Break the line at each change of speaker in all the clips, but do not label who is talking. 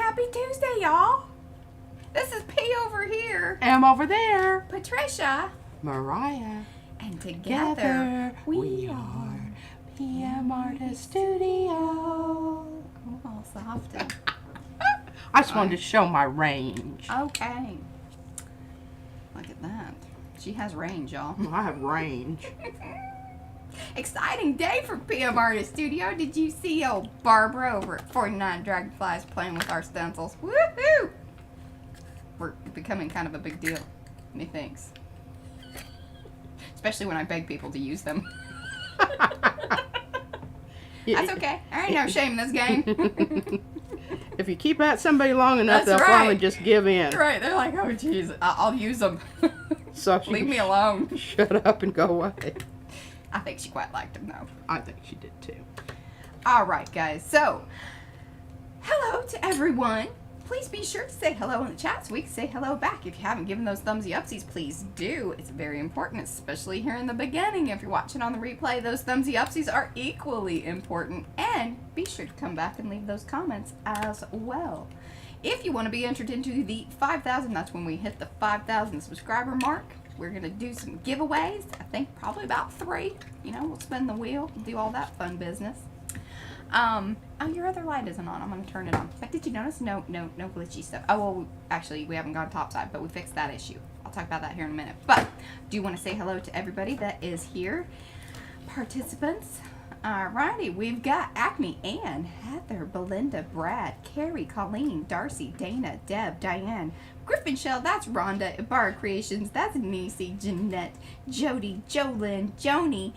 Happy Tuesday, y'all. This is P over here.
M over there.
Patricia.
Mariah.
And together
we are PM Artist Studio.
Oh, all soft.
I just wanted to show my range.
Okay. Look at that. She has range, y'all.
I have range.
Exciting day for PM Artist Studio. Did you see old Barbara over at 49 Dragonflies playing with our stencils? Woohoo! We're becoming kind of a big deal, methinks. Especially when I beg people to use them. That's okay. There ain't no shame in this game.
If you keep at somebody long enough,
That's
they'll
right.
finally just give in.
Right, they're like, oh jeez, I'll use them.
So
Leave me alone.
Shut up and go away.
I think she quite liked them though.
I think she did too.
Alright guys, so hello to everyone. Please be sure to say hello in the chat so we can say hello back. If you haven't given those thumbsy upsies, please do. It's very important, especially here in the beginning. If you're watching on the replay, those thumbsy upsies are equally important. And be sure to come back and leave those comments as well. If you want to be entered into the 5,000, that's when we hit the 5,000 subscriber mark. We're going to do some giveaways. I think probably about 3. You know, we'll spin the wheel, do all that fun business. Oh, your other light isn't on. I'm going to turn it on. But did you notice? No glitchy stuff. Oh, well, actually, we haven't gone topside, but we fixed that issue. I'll talk about that here in a minute. But do want to say hello to everybody that is here. Participants. Alrighty, we've got Acme, Ann, Heather, Belinda, Brad, Carrie, Colleen, Darcy, Dana, Deb, Diane, Griffin Shell, that's Rhonda, Ibarra Creations, that's Niecy, Jeanette, Jody, Jolyn, Joni,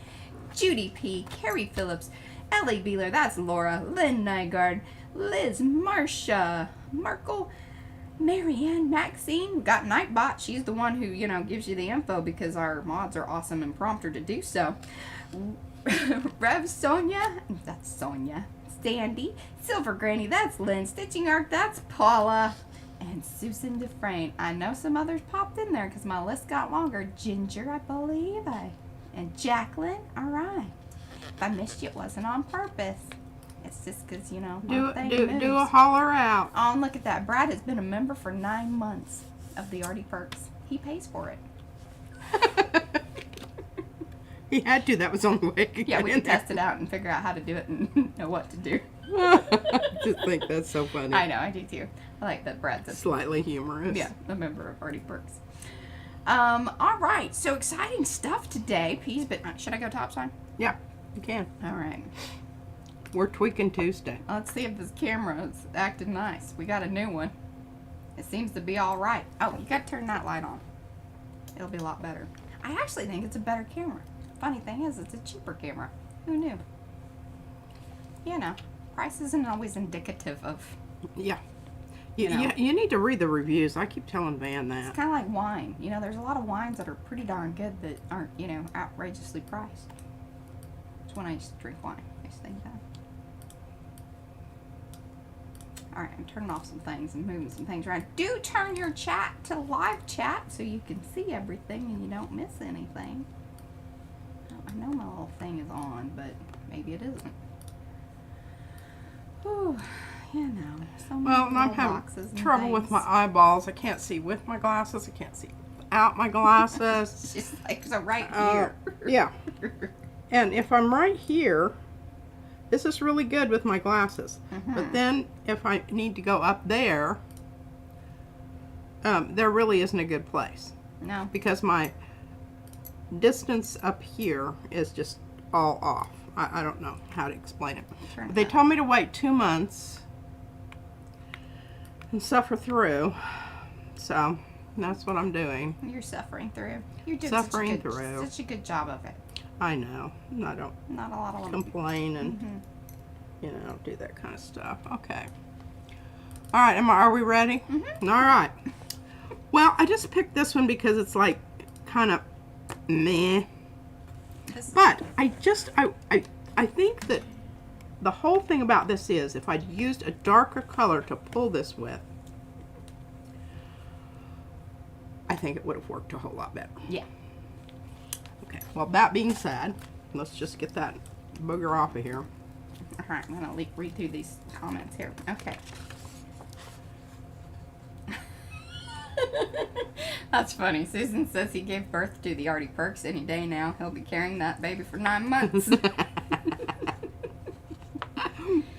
Judy P, Carrie Phillips, Ellie Beeler, that's Laura, Lynn Nygaard, Liz, Marcia, Markle, Marianne, Maxine. We got Nightbot. She's the one who, you know, gives you the info because our mods are awesome and prompt her to do so. Rev Sonia, that's Sonia. Sandy, Silver Granny, that's Lynn. Stitching Art, that's Paula. And Susan Dufresne. I know some others popped in there because my list got longer. Ginger, I believe. And Jacqueline, alright. If I missed you, it wasn't on purpose. It's just because, you know,
Do a holler out.
Oh, and look at that. Brad has been a member for 9 months of the Artie Perks. He pays for it.
He had to. That was the only way he could
Yeah,
get
we
in
can
there.
test it out and figure out how to do it and know what to do.
I just think that's so funny.
I know, I do too. I like that Brad's a
Slightly humorous.
yeah, a member of Artie Perks. Alright, so exciting stuff today. Peas, but should I go topside?
Yeah, you can.
Alright.
We're tweaking Tuesday.
Let's see if this camera is acting nice. We got a new one. It seems to be alright. Oh, you gotta turn that light on. It'll be a lot better. I actually think it's a better camera. Funny thing is, it's a cheaper camera. Who knew? You know, price isn't always indicative of...
Yeah.
You know.
You need to read the reviews. I keep telling Van
It's
that.
kind of like wine. You know, there's a lot of wines that are pretty darn good that aren't, you know, outrageously priced. That's when I used to drink wine. I used to think that. Alright, I'm turning off some things and moving some things around. Do turn your chat to live chat so you can see everything and you don't miss anything. I know my little thing is on, but maybe it isn't. Whew, you know, so many
Well, I'm
little boxes
having
and
trouble with
things.
my eyeballs. I can't see with my glasses. I can't see without my glasses.
It's just like, so right here.
Yeah. And if I'm right here, this is really good with my glasses. But then if I need to go up there, there really isn't a good place.
No.
Because my distance up here is just all off. I don't know how to explain it.
Turn
They
that.
told me to wait 2 months and suffer through. So that's what I'm doing.
You're suffering through. You're doing
Suffering
such
through.
such a good job of it.
I know. I don't
Not a lot of them.
complain and you know, do that kind of stuff. Okay. All right. Are we ready? All right. Well, I just picked this one because it's like kind of meh. But I think that the whole thing about this is if I'd used a darker color to pull this with, I think it would have worked a whole lot better.
Yeah.
Okay, well, that being said, let's just get that booger off of here.
All right, I'm going to read through these comments here. Okay. That's funny. Susan says he gave birth to the Artie Perks any day now. He'll be carrying that baby for 9 months.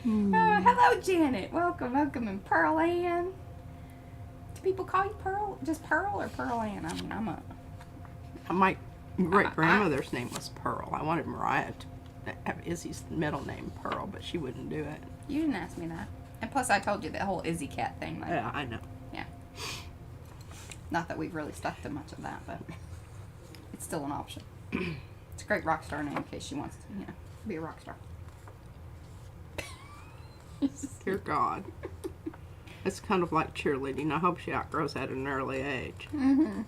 Hello, Janet. Welcome, welcome. And Pearl Ann. Do people call you Pearl? Just Pearl or Pearl Ann? I mean,
My great-grandmother's name was Pearl. I wanted Mariah to have Izzy's middle name, Pearl, but she wouldn't do it.
You didn't ask me that. And plus, I told you the whole Izzy cat thing. Like,
Yeah, I know.
yeah. Not that we've really stuck to much of that, but it's still an option. It's a great rock star name in case she wants to, be a rock star.
Dear God. It's kind of like cheerleading. I hope she outgrows that at an early age.
Mm-hmm.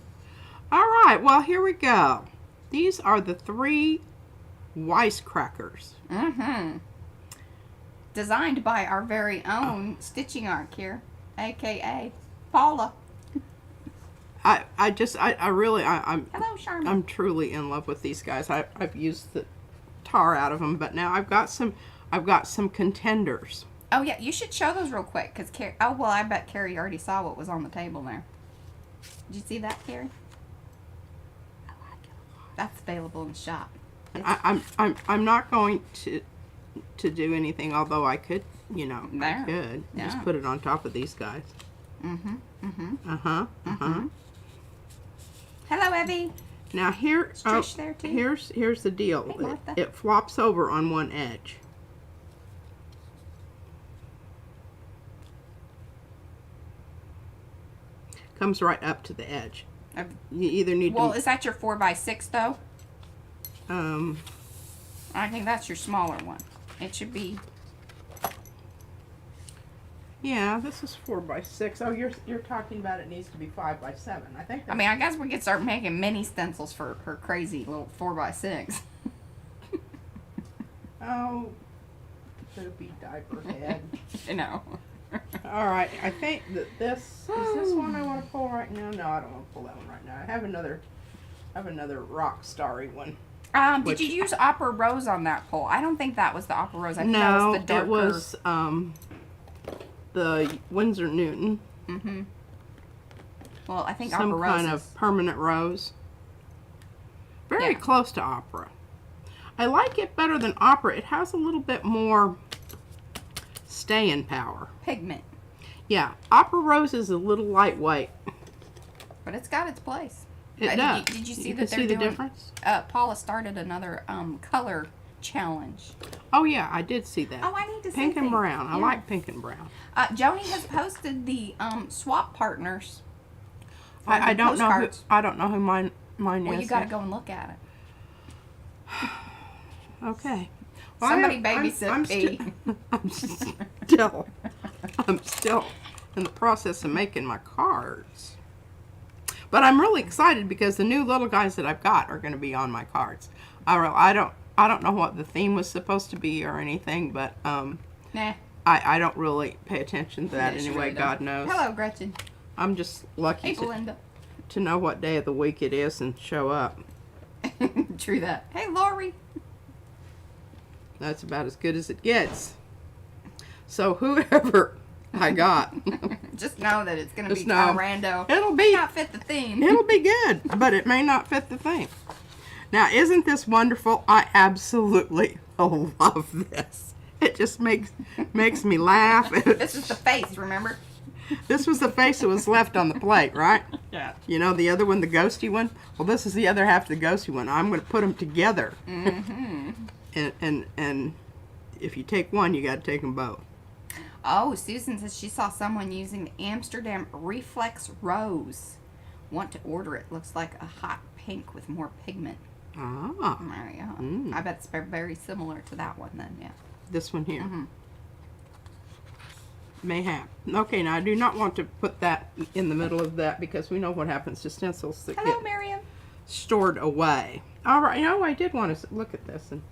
All right, well, here we go. These are the 3 Wisecrackers.
Mm-hmm. Designed by our very own stitching art here, a.k.a. Paula.
I'm
Hello, Sharma.
I'm truly in love with these guys. I've used the tar out of them, but now I've got some contenders.
Oh, yeah, you should show those real quick, because Carrie... Oh, well, I bet Carrie already saw what was on the table there. Did you see that, Carrie? I like it a lot. That's available in the shop.
I'm not going to do anything, although I could,
There.
I could.
Yeah.
Just put it on top of these guys.
Mm-hmm, mm-hmm.
Uh-huh, uh-huh.
Hello, Evie.
Now here,
Is Trish there, too?
here's the deal.
Hey, Martha.
It flops over on one edge. Comes right up to the edge. You either need
Well,
to...
is that your 4x6, though?
Um,
I think that's your smaller one. It should be...
yeah, this is 4x6. Oh, you're talking about it needs to be 5x7. I think.
I mean, I guess we could start making mini stencils for her crazy little 4x6.
Oh, should it be diaper head?
You know.
All right, I think that this is this one I want to pull right now. No, I don't want to pull that one right now. I have another rock starry one.
Did you use Opera Rose on that pull? I don't think that was the Opera Rose. I think that
No,
was the darker.
it was the Winsor Newton.
Mm-hmm. Well, I think
Some
Opera Rose
kind
is...
of permanent rose. Very
Yeah.
close to Opera. I like it better than Opera. It has a little bit more staying power.
pigment.
Yeah, Opera Rose is a little lightweight.
But it's got its place.
It does.
Did you see
You
that
can
they're
see the
doing...
difference?
Paula started another color challenge.
Oh yeah, I did see that.
Oh, I need to
Pink
say
and
things.
brown. I
Yeah.
like pink and brown.
Joni has posted the swap partners. for
I
the
don't know who
postcards.
mine
Well,
is.
you got to
yet.
go and look at it.
Okay.
Somebody babysit me.
I'm still in the process of making my cards. But I'm really excited because the new little guys that I've got are going to be on my cards. I don't know what the theme was supposed to be or anything, but
Nah.
I don't really pay attention to that
Yeah, she
anyway.
really
God
doesn't.
knows.
Hello, Gretchen.
I'm just lucky
Hey, Belinda.
to know what day of the week it is and show up.
True that. Hey, Lori.
That's about as good as it gets. So whoever I got,
Just know that it's going to be
Just know.
kind of rando.
it'll be
Not fit the theme.
it'll be good, but it may not fit the theme. Now, isn't this wonderful? I absolutely love this. It just makes me laugh.
This is the face, remember?
This was the face that was left on the plate, right?
Yeah.
You know, the other one, the ghosty one? Well, this is the other half of the ghosty one. I'm going to put them together.
Mm-hmm.
And if you take one, you got to take them both.
Oh, Susan says she saw someone using the Amsterdam Reflex Rose. Want to order it. Looks like a hot pink with more pigment.
Ah,
There you go.
Mm.
I bet it's very similar to that one then, yeah.
this one here.
Mm-hmm.
Mayhap. Okay, now I do not want to put that in the middle of that because we know what happens to stencils that
Hello,
get
Miriam.
stored away. All right, no, I did want to look at this. And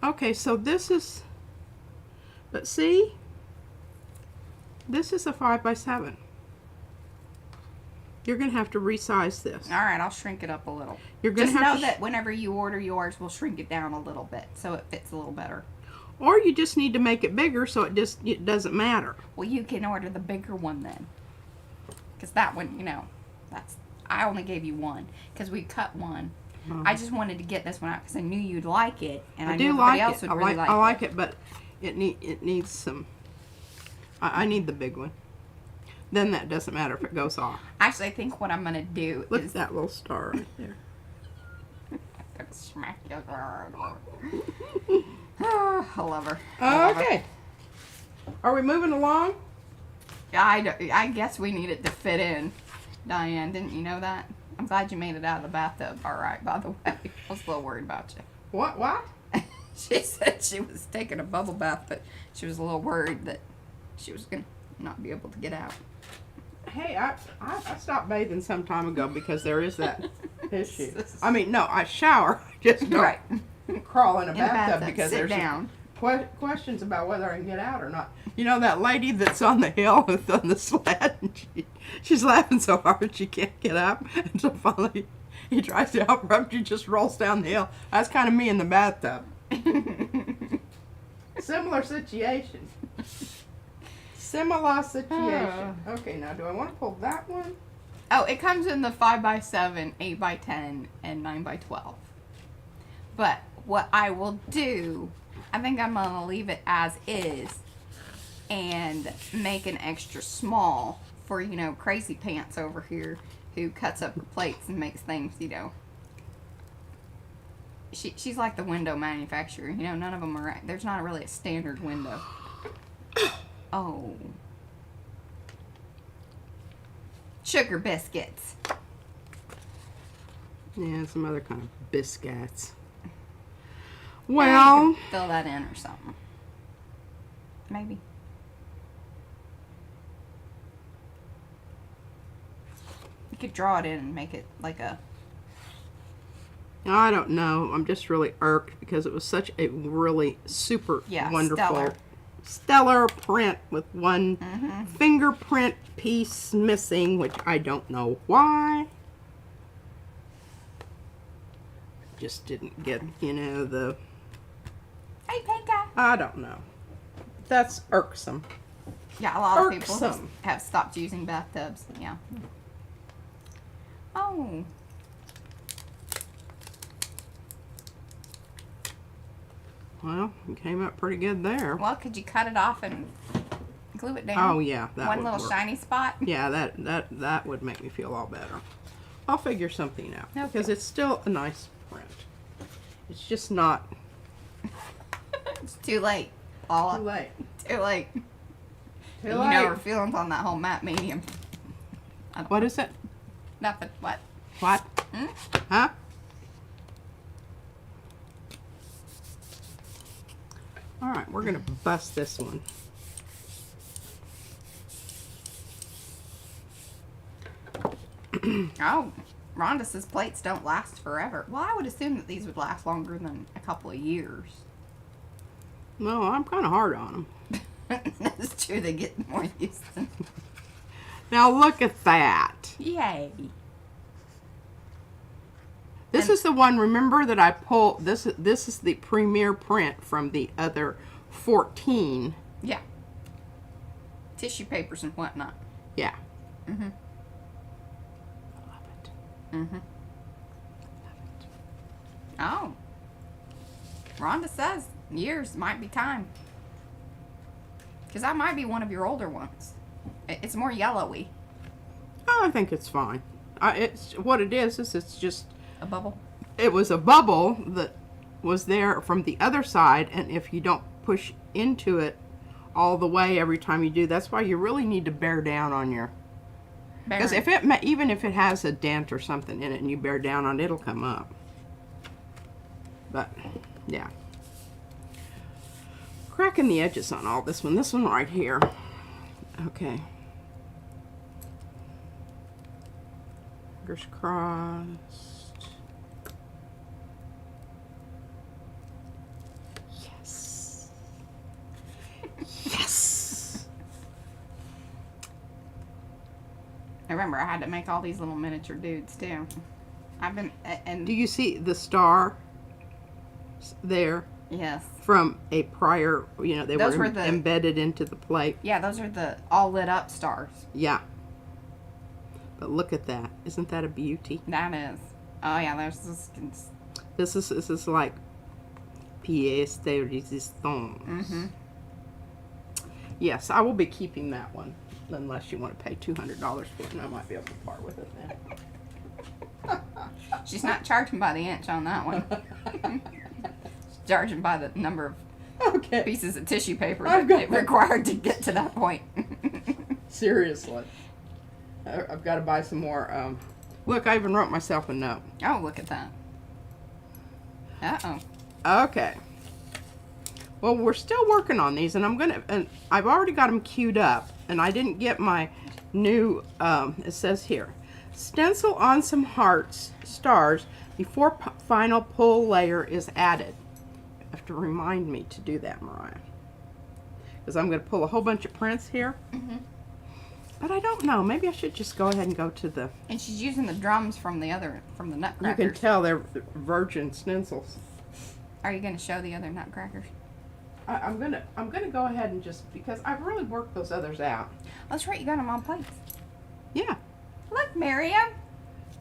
okay, so this is, but see, this is a 5x7. You're going to have to resize this.
All right, I'll shrink it up a little.
You're going
Just
to have
know
to,
that whenever you order yours, we'll shrink it down a little bit so it fits a little better.
or you just need to make it bigger so it doesn't matter.
Well, you can order the bigger one then. Because that one, you know, I only gave you one because we cut one.
Oh.
I just wanted to get this one out because I knew you'd like it, and I knew
do
everybody
like
else
it.
would really like
I
it.
like it, but it needs some. I need the big one. Then that doesn't matter if it goes off.
Actually, I think what I'm gonna do
Look
is
at that little star right there.
smack you. Oh, I love her. I love her.
Okay. Are we moving along?
I guess we need it to fit in. Diane, didn't you know that? I'm glad you made it out of the bathtub. All right, by the way. I was a little worried about you.
What?
She said she was taking a bubble bath, but she was a little worried that she was going to not be able to get out.
Hey, I stopped bathing some time ago because there is that issue. I mean, no, I shower. Just don't
Right.
crawl in a
In the
bathtub
bathtub,
because
sit
there's
down.
questions about whether I can get out or not. You know that lady that's on the hill on the sled? And she's laughing so hard she can't get up. And so finally he tries to help her up. She just rolls down the hill. That's kind of me in the bathtub. Similar situation. Similar situation. Okay, now do I want to pull that one?
Oh, it comes in the 5x7, 8x10, and 9x12. But what I will do, I think I'm going to leave it as is and make an extra small for, you know, Crazy Pants over here who cuts up the plates and makes things, you know. She's like the window manufacturer. You know, none of them are, there's not really a standard window. Oh. Sugar biscuits.
Yeah, some other kind of biscuits.
Yeah,
Well,
you could fill that in or something. Maybe. You could draw it in and make it like a...
I don't know. I'm just really irked because it was such a really super wonderful, stellar print with one fingerprint piece missing, which I don't know why. Just didn't get, you know, the...
Hey, Pinka!
I don't know. That's irksome.
Yeah, a lot of people
Irksome.
have stopped using bathtubs. Yeah. Oh.
Well, you came up pretty good there.
Well, could you cut it off and glue it down?
Oh yeah, that
One
would
little
work.
shiny spot?
Yeah, that would make me feel all better. I'll figure something out
Okay.
because it's still a nice print. It's just not
It's too late. All
too late.
Too late.
Too
You
late.
know her feelings on that whole matte medium.
What is it?
Nothing. What?
What?
Hmm?
Huh? All right, we're gonna bust this one.
Oh, Rhonda says plates don't last forever. Well, I would assume that these would last longer than a couple of years.
No, I'm kind of hard on them.
That's true. They get more use than...
Now look at that.
Yay.
This
And-
is the one. Remember that I pulled. This is the premiere print from the other 14.
Yeah. Tissue papers and whatnot.
Yeah.
Mm-hmm.
Love it.
Mm-hmm.
Love it.
Oh. Rhonda says years might be time. Because that might be one of your older ones. It's more yellowy.
Oh, I think it's fine. It's what it is it's just
A bubble.
it was a bubble that was there from the other side, and if you don't push into it all the way every time you do, that's why you really need to bear down on your. Because if it even if it has a dent or something in it, and you bear down on it, it'll come up. But yeah, cracking the edges on all this one. This one right here. Okay. Fingers crossed. Yes. Yes.
Remember, I had to make all these little miniature dudes too. I've been and
Do you see the star there
yes,
from a prior? You know, they
Those
were
were the-
embedded into the plate.
yeah, those are the all lit up stars.
Yeah. But look at that. Isn't that a beauty?
That is. Oh yeah, there's this.
This is like pièce de résistance.
Mm-hmm.
Yes, I will be keeping that one. Unless you want to pay $200 for it, and I might be able to part with it then.
She's not charging by the inch on that one. She's charging by the number of pieces of tissue paper that it required to get to that point.
Seriously. I've got to buy some more. Look, I even wrote myself a note.
Oh, look at that. Uh-oh.
Okay. Well, we're still working on these, and I've already got them queued up, and I didn't get my new, it says here, stencil on some hearts, stars, before final pull layer is added. You have to remind me to do that, Mariah. Because I'm going to pull a whole bunch of prints here.
Mm-hmm.
But I don't know. Maybe I should just go ahead and go to the...
And she's using the drums from the Nutcrackers.
You can tell they're virgin stencils.
Are you going to show the other Nutcrackers?
I'm gonna go ahead and just, because I've really worked those others out.
That's right, you got them on plates.
Yeah.
Look, Miriam,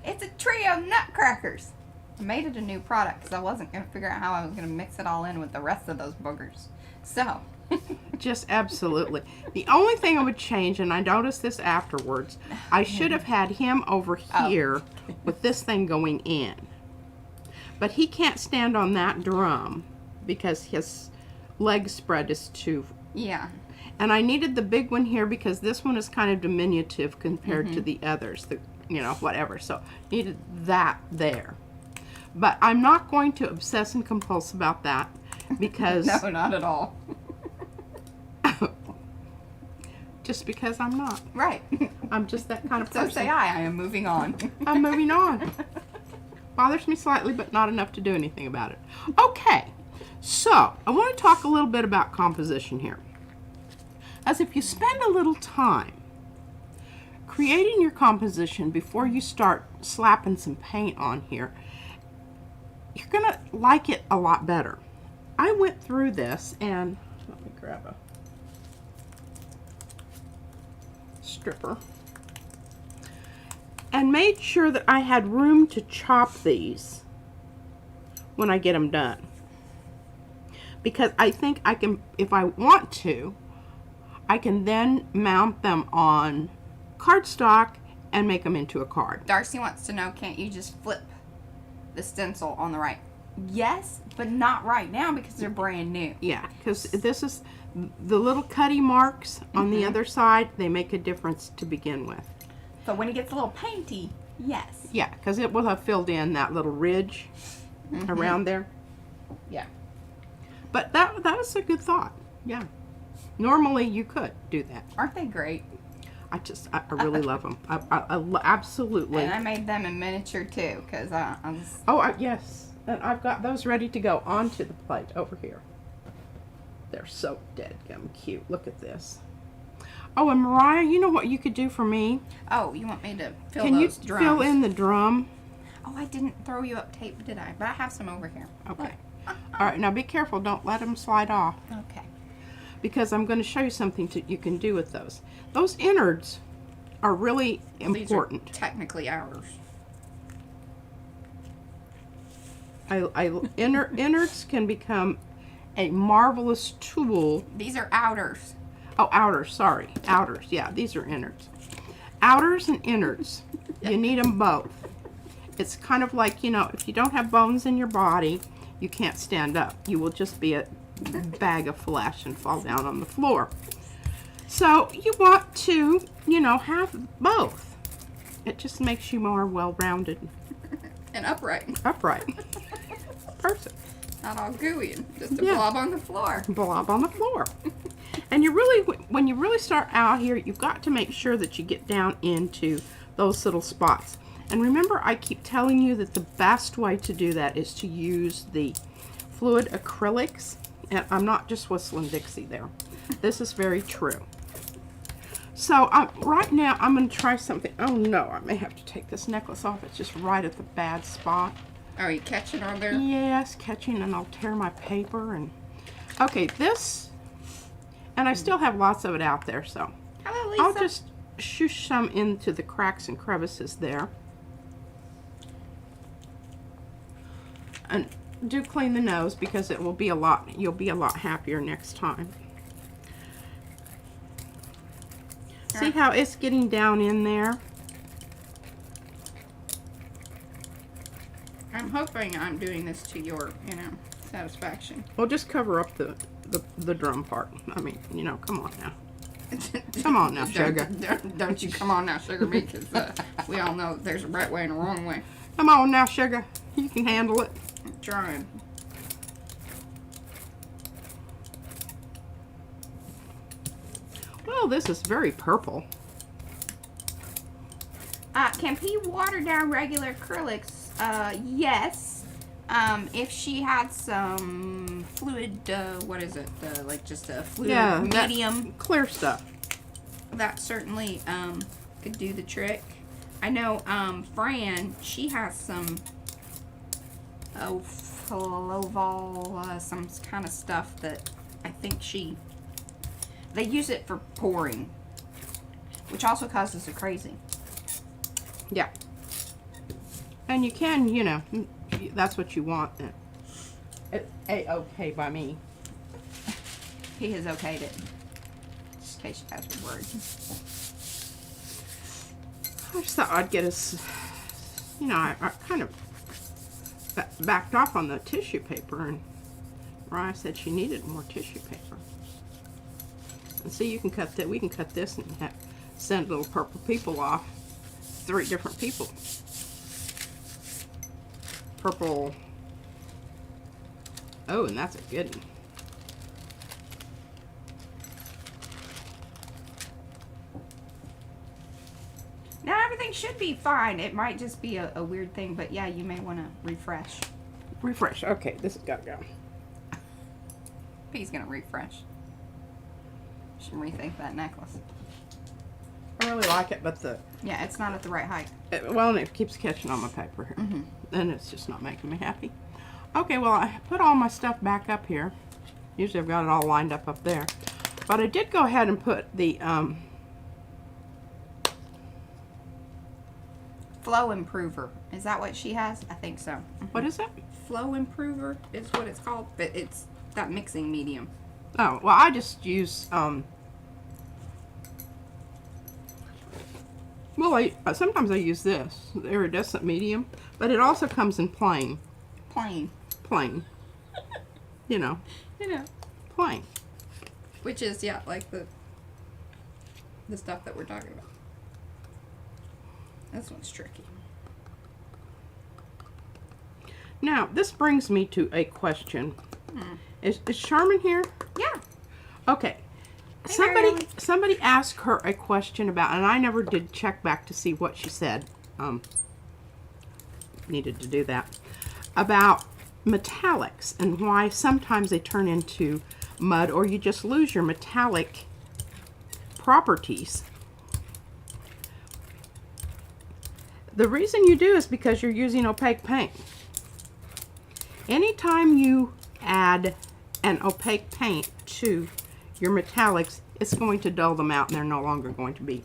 it's a trio Nutcrackers. I made it a new product because I wasn't going to figure out how I was going to mix it all in with the rest of those boogers. So.
Just absolutely. The only thing I would change, and I noticed this afterwards, I should have had him over here with this thing going in. But he can't stand on that drum because his leg spread is too...
Yeah.
And I needed the big one here because this one is kind of diminutive compared to the others, whatever. So needed that there. But I'm not going to obsess and compulse about that because...
No, not at all.
Just because I'm not.
Right.
I'm just that kind of person.
So say I am moving on.
I'm moving on. Bothers me slightly, but not enough to do anything about it. Okay. So, I want to talk a little bit about composition here. As if you spend a little time creating your composition before you start slapping some paint on here, you're going to like it a lot better. I went through this and, let me grab a stripper, and made sure that I had room to chop these when I get them done. Because I think I can, if I want to, I can then mount them on cardstock and make them into a card.
Darcy wants to know, can't you just flip the stencil on the right? Yes, but not right now because they're brand new.
Yeah, because this is the little cutty marks on the other side. They make a difference to begin with.
So when it gets a little painty, yes.
Yeah, because it will have filled in that little ridge around there. Yeah. But that was a good thought. Yeah. Normally you could do that.
Aren't they great?
I really love them. I absolutely.
And I made them in miniature too, because I was...
Yes. And I've got those ready to go onto the plate over here. They're so deadgum cute. Look at this. Oh, and Mariah, you know what you could do for me?
Oh, you want me to fill
Can
those
you
drums?
fill in the drum?
Oh, I didn't throw you up tape, did I? But I have some over here.
Okay. All right, now be careful. Don't let them slide off.
Okay.
Because I'm going to show you something you can do with those. Those innards are really important.
These are technically ours.
Innards can become a marvelous tool.
These are outers.
Oh, outers, sorry. Outers, yeah, these are innards. Outers and innards, you need them both. It's kind of like, if you don't have bones in your body, you can't stand up. You will just be a bag of flesh and fall down on the floor. So you want to, have both. It just makes you more well-rounded.
And upright.
Upright. Person.
Not all gooey and just a blob on the floor.
Blob on the floor. And when you really start out here, you've got to make sure that you get down into those little spots. And remember, I keep telling you that the best way to do that is to use the fluid acrylics. And I'm not just whistling Dixie there. This is very true. So right now, I'm going to try something. Oh no, I may have to take this necklace off. It's just right at the bad spot.
Are you catching on there?
Yes, catching, and I'll tear my paper. And okay, this, and I still have lots of it out there, so
hello, Lisa.
I'll just shoosh some into the cracks and crevices there. And do clean the nose because it will be a lot, you'll be a lot happier next time. See how it's getting down in there?
I'm hoping I'm doing this to your, satisfaction.
Well, just cover up the drum part. I mean, come on now. Come on now, sugar.
Don't you come on now, sugar, because we all know there's a right way and a wrong way.
Come on now, sugar. You can handle it.
I'm trying.
Well, this is very purple.
Can P water down regular acrylics? Yes. If she had some fluid, what is it? Like just a fluid medium.
Clear stuff.
That certainly could do the trick. I know Fran, she has some Floval, some kind of stuff that I think they use it for pouring, which also causes a crazy.
Yeah. And you can, that's what you want. It's A-okay by me.
He has okayed it. Just in case you have your words.
I just thought I'd get us, I kind of backed off on the tissue paper, and Mariah said she needed more tissue paper. And see, you can cut that. We can cut this and send little purple people off. 3 different people. Purple. Oh, and that's a good one.
Now everything should be fine. It might just be a weird thing, but yeah, you may want to refresh.
Refresh. Okay, this has got to go.
P's gonna refresh. Should rethink that necklace.
I really like it, but
yeah, it's not at the right height.
Well, it keeps catching on my paper here,
Mm-hmm.
and it's just not making me happy. Okay, well, I put all my stuff back up here. Usually I've got it all lined up there, but I did go ahead and put the
Flow Improver. Is that what she has? I think so. Mm-hmm.
What is it?
Flow Improver is what it's called, but it's that mixing medium.
Oh, well, I just use well, sometimes I use this, the iridescent medium, but it also comes in plain.
Plain.
Plain.
Which is, yeah, like the stuff that we're talking about. This one's tricky.
Now, this brings me to a question. Is Charmin here?
Yeah.
Okay.
Hey,
Somebody asked her a question about, and I never did check back to see what she said. Needed to do that. About metallics and why sometimes they turn into mud or you just lose your metallic properties. The reason you do is because you're using opaque paint. Anytime you add an opaque paint to your metallics, it's going to dull them out and they're no longer going to be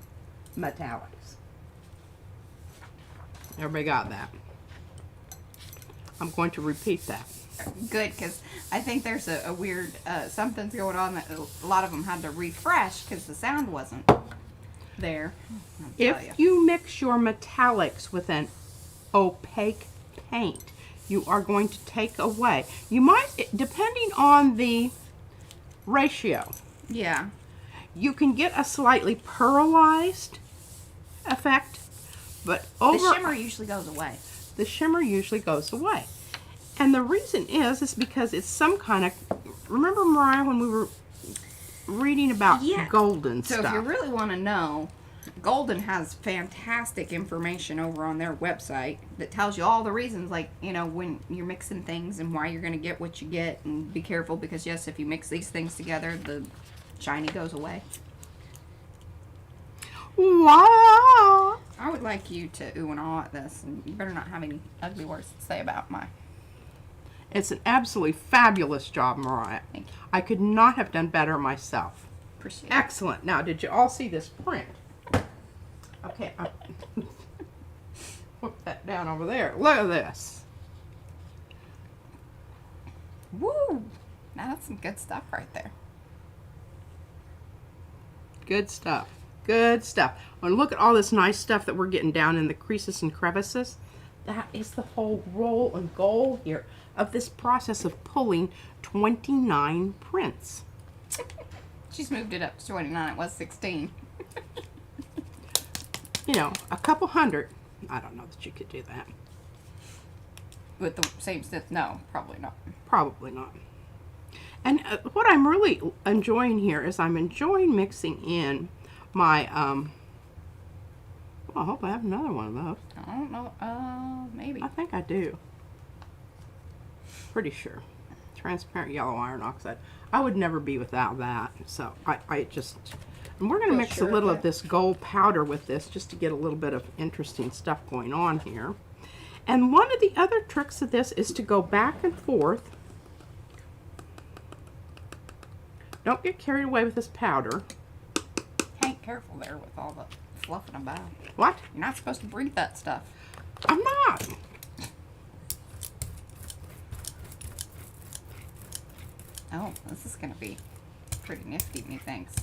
metallics. Everybody got that? I'm going to repeat that.
Good, because I think there's a weird, something's going on that a lot of them had to refresh because the sound wasn't there.
If you mix your metallics with an opaque paint, you are going to take away. You might, depending on the ratio,
Yeah.
you can get a slightly pearlized effect, but
The shimmer usually goes away.
the shimmer usually goes away. And the reason is because it's some kind of, remember, Mariah, when we were reading about golden
So
stuff?
if you really want to know, Golden has fantastic information over on their website that tells you all the reasons, like, when you're mixing things and why you're going to get what you get, and be careful because, yes, if you mix these things together, the shiny goes away.
Wow!
I would like you to ooh and ah at this, and you better not have any ugly words to say about my...
It's an absolutely fabulous job, Mariah.
Thank you.
I could not have done better myself.
Appreciate it.
Excellent. Now, did you all see this print? Okay, put that down over there. Look at this.
Woo! Now that's some good stuff right there.
Good stuff. Good stuff. And look at all this nice stuff that we're getting down in the creases and crevices. That is the whole role and goal here of this process of pulling 29 prints.
She's moved it up to 29. It was 16.
You know, a couple hundred. I don't know that you could do that.
With the same stuff? No, probably not.
Probably not. And what I'm really enjoying here is I'm enjoying mixing in my, well, I hope I have another one of those.
I don't know. Maybe.
I think I do. Pretty sure. Transparent yellow iron oxide. I would never be without that. So I just, and we're going to mix a little of this gold powder with this just to get a little bit of interesting stuff going on here. And one of the other tricks of this is to go back and forth. Don't get carried away with this powder.
Hank, careful there with all the fluffing about.
What?
You're not supposed to breathe that stuff.
I'm not.
Oh, this is going to be pretty nifty, methinks.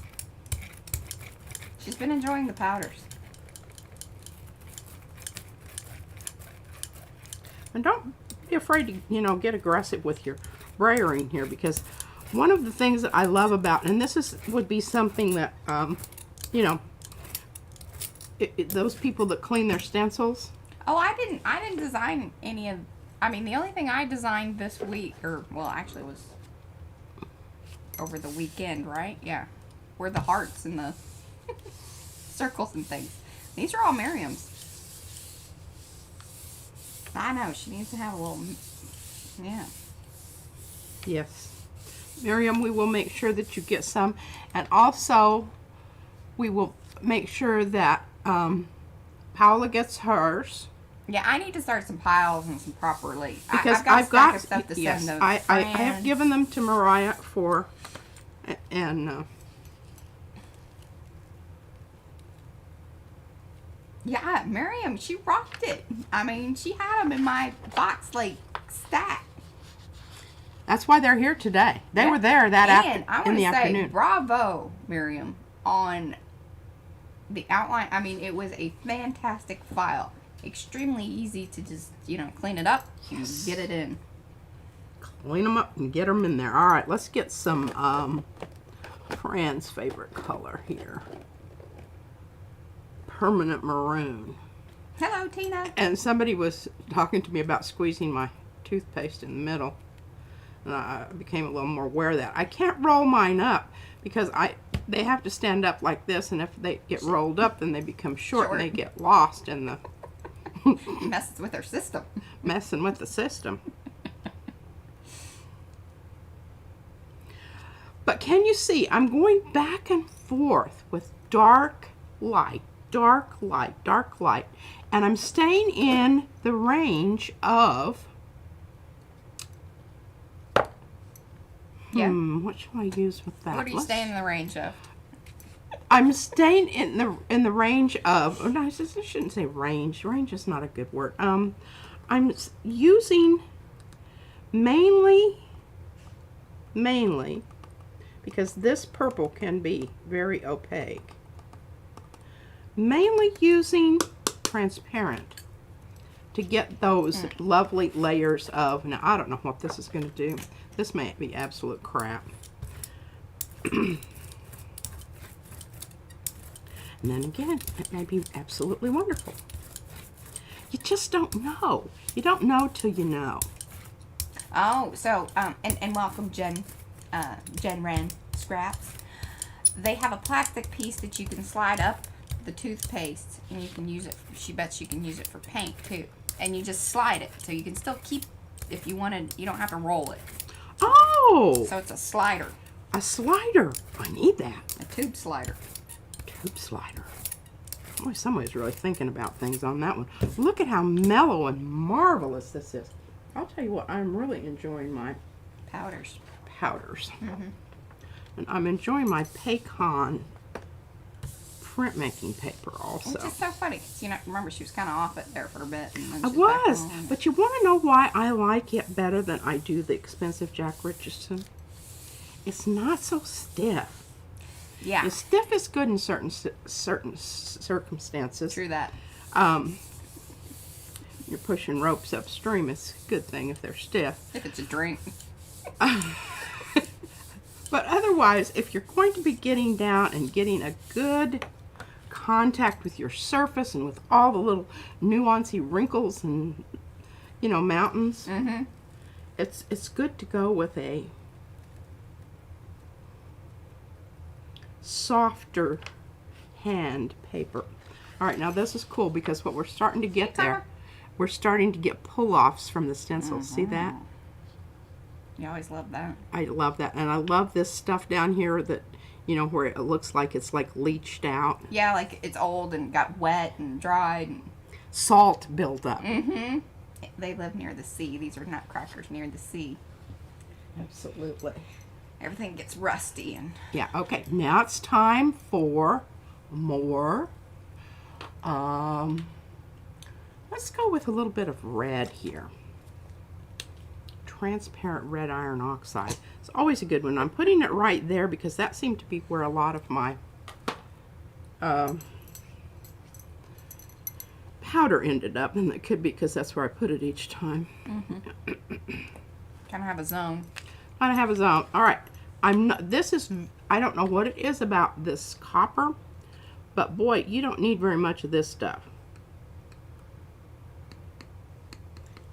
She's been enjoying the powders.
And don't be afraid to, you know, get aggressive with your brayering here, because one of the things that I love about, and this would be something that, you know, those people that clean their stencils.
Oh, I didn't design any of, I mean, the only thing I designed this week, or, well, actually it was over the weekend, right? Yeah. Were the hearts and the circles and things. These are all Miriam's. I know, she needs to have a little, yeah.
Yes. Miriam, we will make sure that you get some. And also, we will make sure that Paola gets hers.
Yeah, I need to start some piles and some properly.
Because
I've got a stack of stuff to
yes,
send those
I have given them to Mariah for, and
yeah, Miriam, she rocked it. I mean, she had them in my box like stack.
that's why they're here today. They were there in the afternoon.
Bravo, Miriam, on the outline. I mean, it was a fantastic file. Extremely easy to just, you know, clean it up and get it in.
Clean them up and get them in there. All right, let's get some Fran's favorite color here. Permanent maroon.
Hello, Tina.
And somebody was talking to me about squeezing my toothpaste in the middle. And I became a little more aware of that. I can't roll mine up because they have to stand up like this, and if they get rolled up, then they become short. And they get lost in the
messes with their system.
Messing with the system. But can you see, I'm going back and forth with dark light, dark light, dark light, and I'm staying in the range of, what shall I use with that?
What are you staying in the range of?
I'm staying in the range of, oh no, I shouldn't say range. Range is not a good word. I'm using mainly, because this purple can be very opaque, mainly using transparent to get those lovely layers of, now I don't know what this is going to do. This may be absolute crap. And then again, it may be absolutely wonderful. You just don't know. You don't know till you know.
Oh, so, and welcome Jen Wren Scraps. They have a plastic piece that you can slide up the toothpaste, and you can use it, she bets you can use it for paint too. And you just slide it, so you can still keep, if you wanted, you don't have to roll it.
Oh!
So it's a slider.
A slider. I need that.
A tube slider.
Tube slider. Boy, somebody's really thinking about things on that one. Look at how mellow and marvelous this is. I'll tell you what, I'm really enjoying my
Powders.
powders. And I'm enjoying my pecan printmaking paper also.
Which is so funny, 'cause, you know, remember she was kind of off it there for a bit. And then
I
she's back
was,
on.
but you want to know why I like it better than I do the expensive Jack Richardson? It's not so stiff.
Yeah,
The stiff is good in certain circumstances.
true that.
You're pushing ropes upstream. It's a good thing if they're stiff.
If it's a drink.
But otherwise, if you're going to be getting down and getting a good contact with your surface and with all the little nuancy wrinkles and, you know, mountains, it's good to go with a softer hand paper. All right, now this is cool because what we're starting to get there, we're starting to get pull-offs from the stencils. See that?
You always love that.
I love that. And I love this stuff down here that, you know, where it looks like it's like leached out.
Yeah, like it's old and got wet and dried. And...
Salt buildup.
They live near the sea. These are nutcrackers near the sea.
Absolutely.
Everything gets rusty and...
Yeah, okay. Now it's time for more. Let's go with a little bit of red here. Transparent red iron oxide. It's always a good one. I'm putting it right there because that seemed to be where a lot of my powder ended up, and it could be because that's where I put it each time.
Kind of have a zone.
I have a zone. All right. I don't know what it is about this copper, but boy, you don't need very much of this stuff.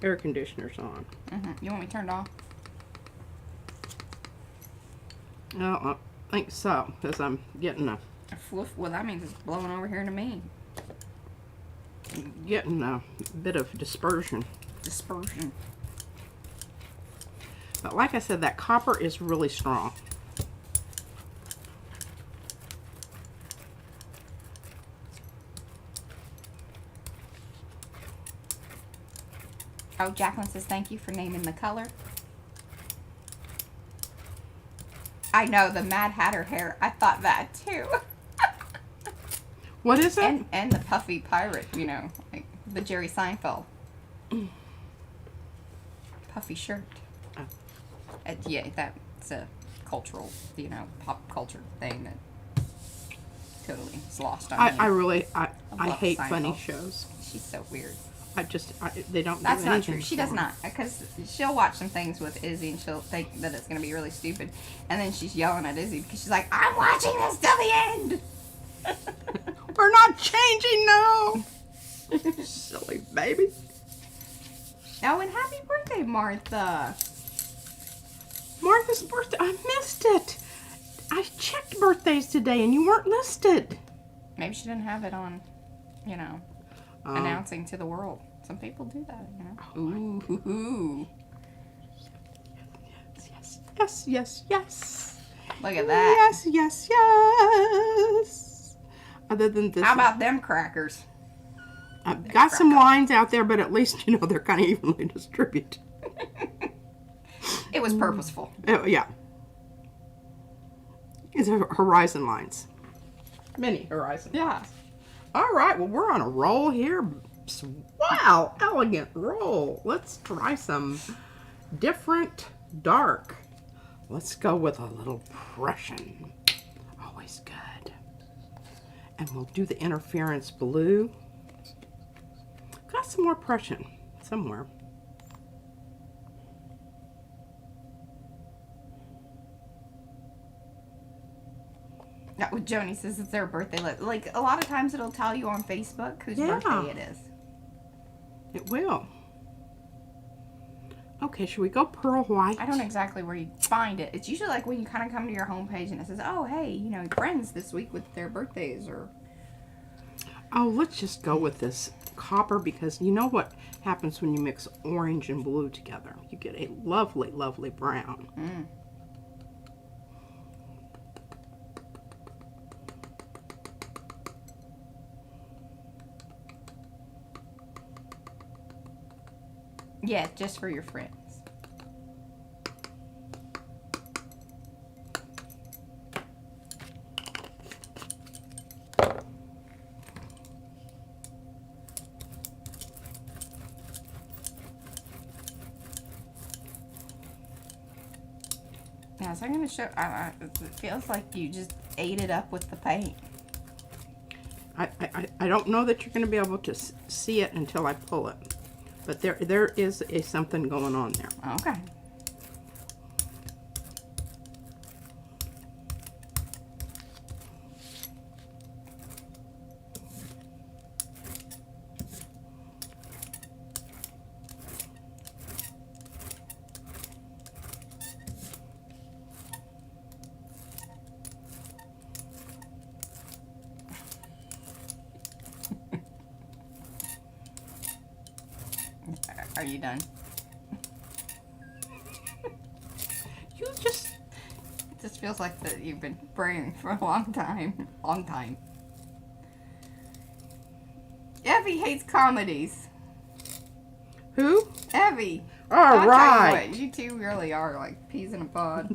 Air conditioner's on.
You want me turned off?
I don't think so, because I'm getting a
Well, that means it's blowing over here to me.
bit of dispersion.
Dispersion.
But like I said, that copper is really strong.
Oh, Jacqueline says thank you for naming the color. I know, the Mad Hatter hair. I thought that too.
What is it?
And the puffy pirate, you know, like the Jerry Seinfeld. Puffy shirt. Yeah, that's a cultural, you know, pop culture thing that totally is lost on me.
I hate
Seinfeld.
Funny shows.
She's so weird.
They don't
That's
do
not
anything
true. She
for
does
me.
not. Because she'll watch some things with Izzy and she'll think that it's going to be really stupid. And then she's yelling at Izzy because she's like, I'm watching this till the end.
We're not changing now. Silly baby.
Oh, and happy birthday, Martha.
Martha's birthday. I missed it. I checked birthdays today and you weren't listed.
Maybe she didn't have it on, you know, announcing to the world. Some people do that, you know. Ooh.
Yes.
Look at that.
Yes. Other than this,
How about them crackers?
I've got some lines out there, but at least, you know, they're kind of evenly distributed.
It was purposeful.
Oh, yeah. It's horizon lines. Mini horizon lines.
Yeah.
All right, well, we're on a roll here. Wow, elegant roll. Let's try some different dark. Let's go with a little Prussian. Always good. And we'll do the interference blue. Got some more Prussian somewhere.
That what Joni says it's their birthday. Like a lot of times it'll tell you on Facebook whose birthday it is.
It will. Okay, should we go pearl white?
I don't know exactly where you find it. It's usually like when you kind of come to your homepage and it says, oh, hey, you know, friends this week with their birthdays or...
Oh, let's just go with this copper because you know what happens when you mix orange and blue together? You get a lovely, lovely brown.
Mm. Yeah, just for your friends. Yeah, so I'm going to show, it feels like you just ate it up with the paint.
I don't know that you're going to be able to see it until I pull it. But there is something going on there.
Okay. Are you done?
You just...
It just feels like that you've been praying for a long time. Long time. Evie hates comedies.
Who?
Evie.
All right.
You two really are like peas in a pod.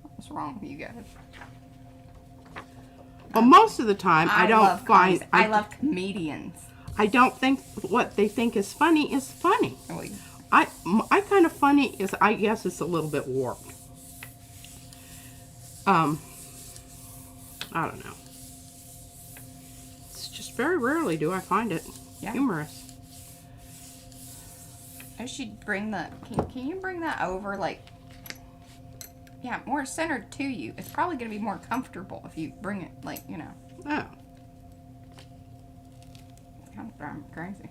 What's wrong with you guys?
Well, most of the time, I don't
love
find...
comedies. I love comedians.
I don't think what they think is funny is funny.
Really?
My kind of funny is, I guess, it's a little bit warped. I don't know. It's just very rarely do I find it humorous.
I should bring the... Can you bring that over, like... Yeah, more centered to you. It's probably going to be more comfortable if you bring it, like, you know.
Oh.
It's kind of driving me crazy.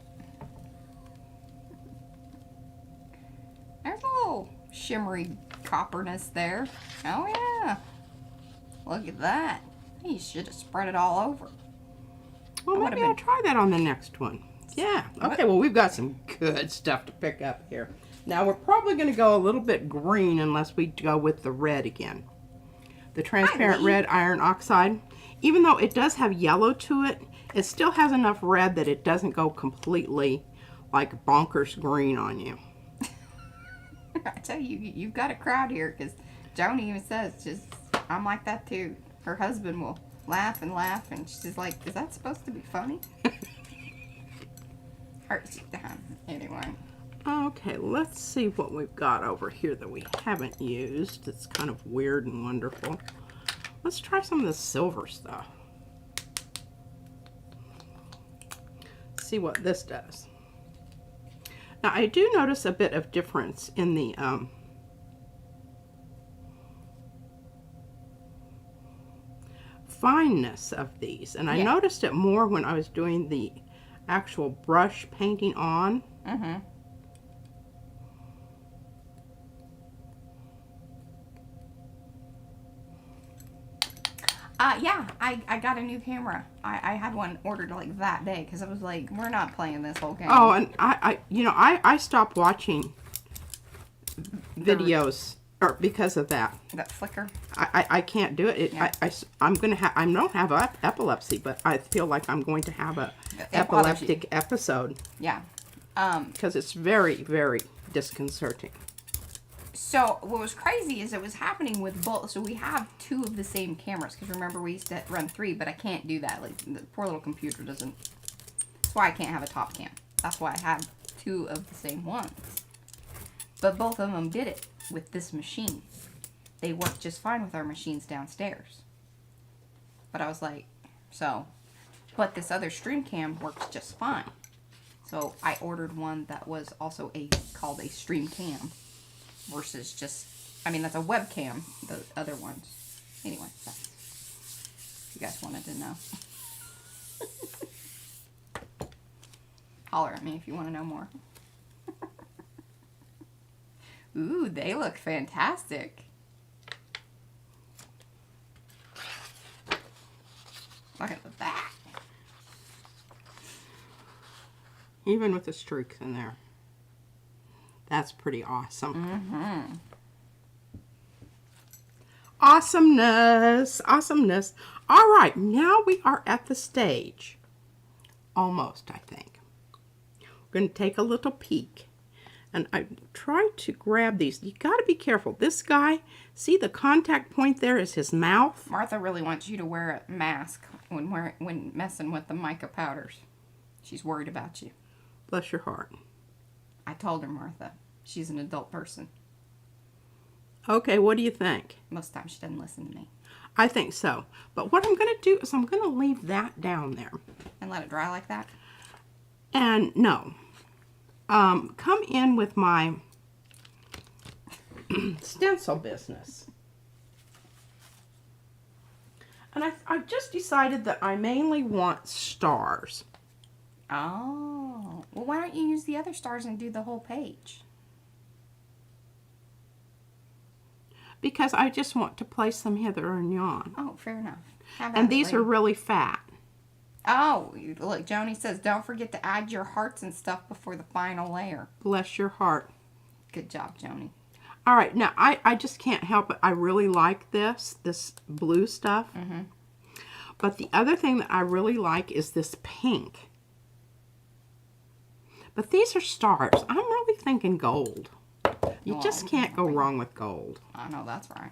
There's a little shimmery copperness there. Oh, yeah. Look at that. You should have spread it all over.
Well, maybe I'll try that on the next one. Yeah. Okay, well, we've got some good stuff to pick up here. Now, we're probably going to go a little bit green unless we go with the red again. The transparent red iron oxide. Even though it does have yellow to it, it still has enough red that it doesn't go completely like bonkers green on you.
I tell you, you've got a crowd here because Joni even says, just, I'm like that too. Her husband will laugh and laugh and she's like, is that supposed to be funny? Anyway.
Okay, let's see what we've got over here that we haven't used. It's kind of weird and wonderful. Let's try some of the silver stuff. See what this does. Now, I do notice a bit of difference in the fineness of these. And I noticed it more when I was doing the actual brush painting on.
Mm-hmm. Yeah, I got a new camera. I had one ordered like that day because I was like, we're not playing this whole game.
Oh, and I stopped watching videos because of that.
That flicker.
I can't do it. I don't have epilepsy, but I feel like I'm going to have a epileptic episode.
Yeah.
Because it's very, very disconcerting.
So what was crazy is it was happening with both. So we have two of the same cameras because remember we used to run 3, but I can't do that. Like the poor little computer doesn't. That's why I can't have a top cam. That's why I have 2 of the same ones. But both of them did it with this machine. They worked just fine with our machines downstairs. But I was like, but this other stream cam works just fine. So I ordered one that was also called a stream cam. Versus just, I mean, that's a webcam, the other ones. Anyway, if you guys wanted to know. Holler at me if you want to know more. Ooh, they look fantastic. Look at the back.
Even with the streaks in there. That's pretty awesome.
Mm-hmm.
Awesomeness. Awesomeness. All right, now we are at the stage. Almost, I think. We're going to take a little peek. And I try to grab these. You got to be careful. This guy, see the contact point there is his mouth?
Martha really wants you to wear a mask when messing with the mica powders. She's worried about you.
Bless your heart.
I told her, Martha. She's an adult person.
Okay, what do you think?
Most times she doesn't listen to me.
I think so. But what I'm going to do is I'm going to leave that down there.
And let it dry like that?
And no. Come in with my stencil business. And I've just decided that I mainly want stars.
Oh. Well, why don't you use the other stars and do the whole page?
Because I just want to place them hither and yon.
Oh, fair enough.
And these are really fat.
Oh, look, Joni says, don't forget to add your hearts and stuff before the final layer.
Bless your heart.
Good job, Joni.
All right, now I just can't help it. I really like this blue stuff.
Mm-hmm.
But the other thing that I really like is this pink. But these are stars. I'm really thinking gold. You just can't go wrong with gold.
I know, that's right.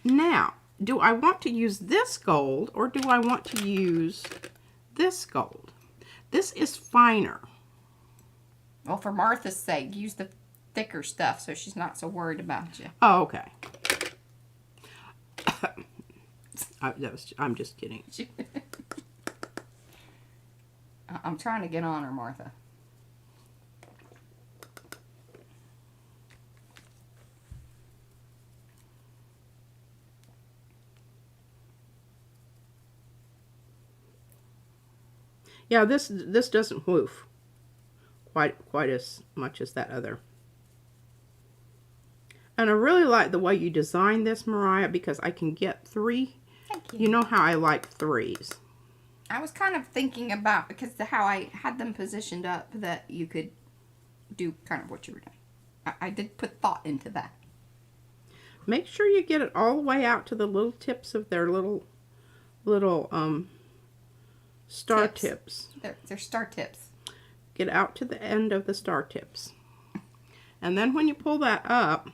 Now, do I want to use this gold or do I want to use this gold? This is finer.
Well, for Martha's sake, use the thicker stuff so she's not so worried about you.
Oh, okay. I'm just kidding.
I'm trying to get on her, Martha.
Yeah, this doesn't woof quite as much as that other. And I really like the way you designed this, Mariah, because I can get 3.
Thank you.
You know how I like 3s.
I was kind of thinking about, because how I had them positioned up, that you could do kind of what you were doing. I did put thought into that.
Make sure you get it all the way out to the little tips of their little star tips.
They're star tips.
Get out to the end of the star tips. And then when you pull that up,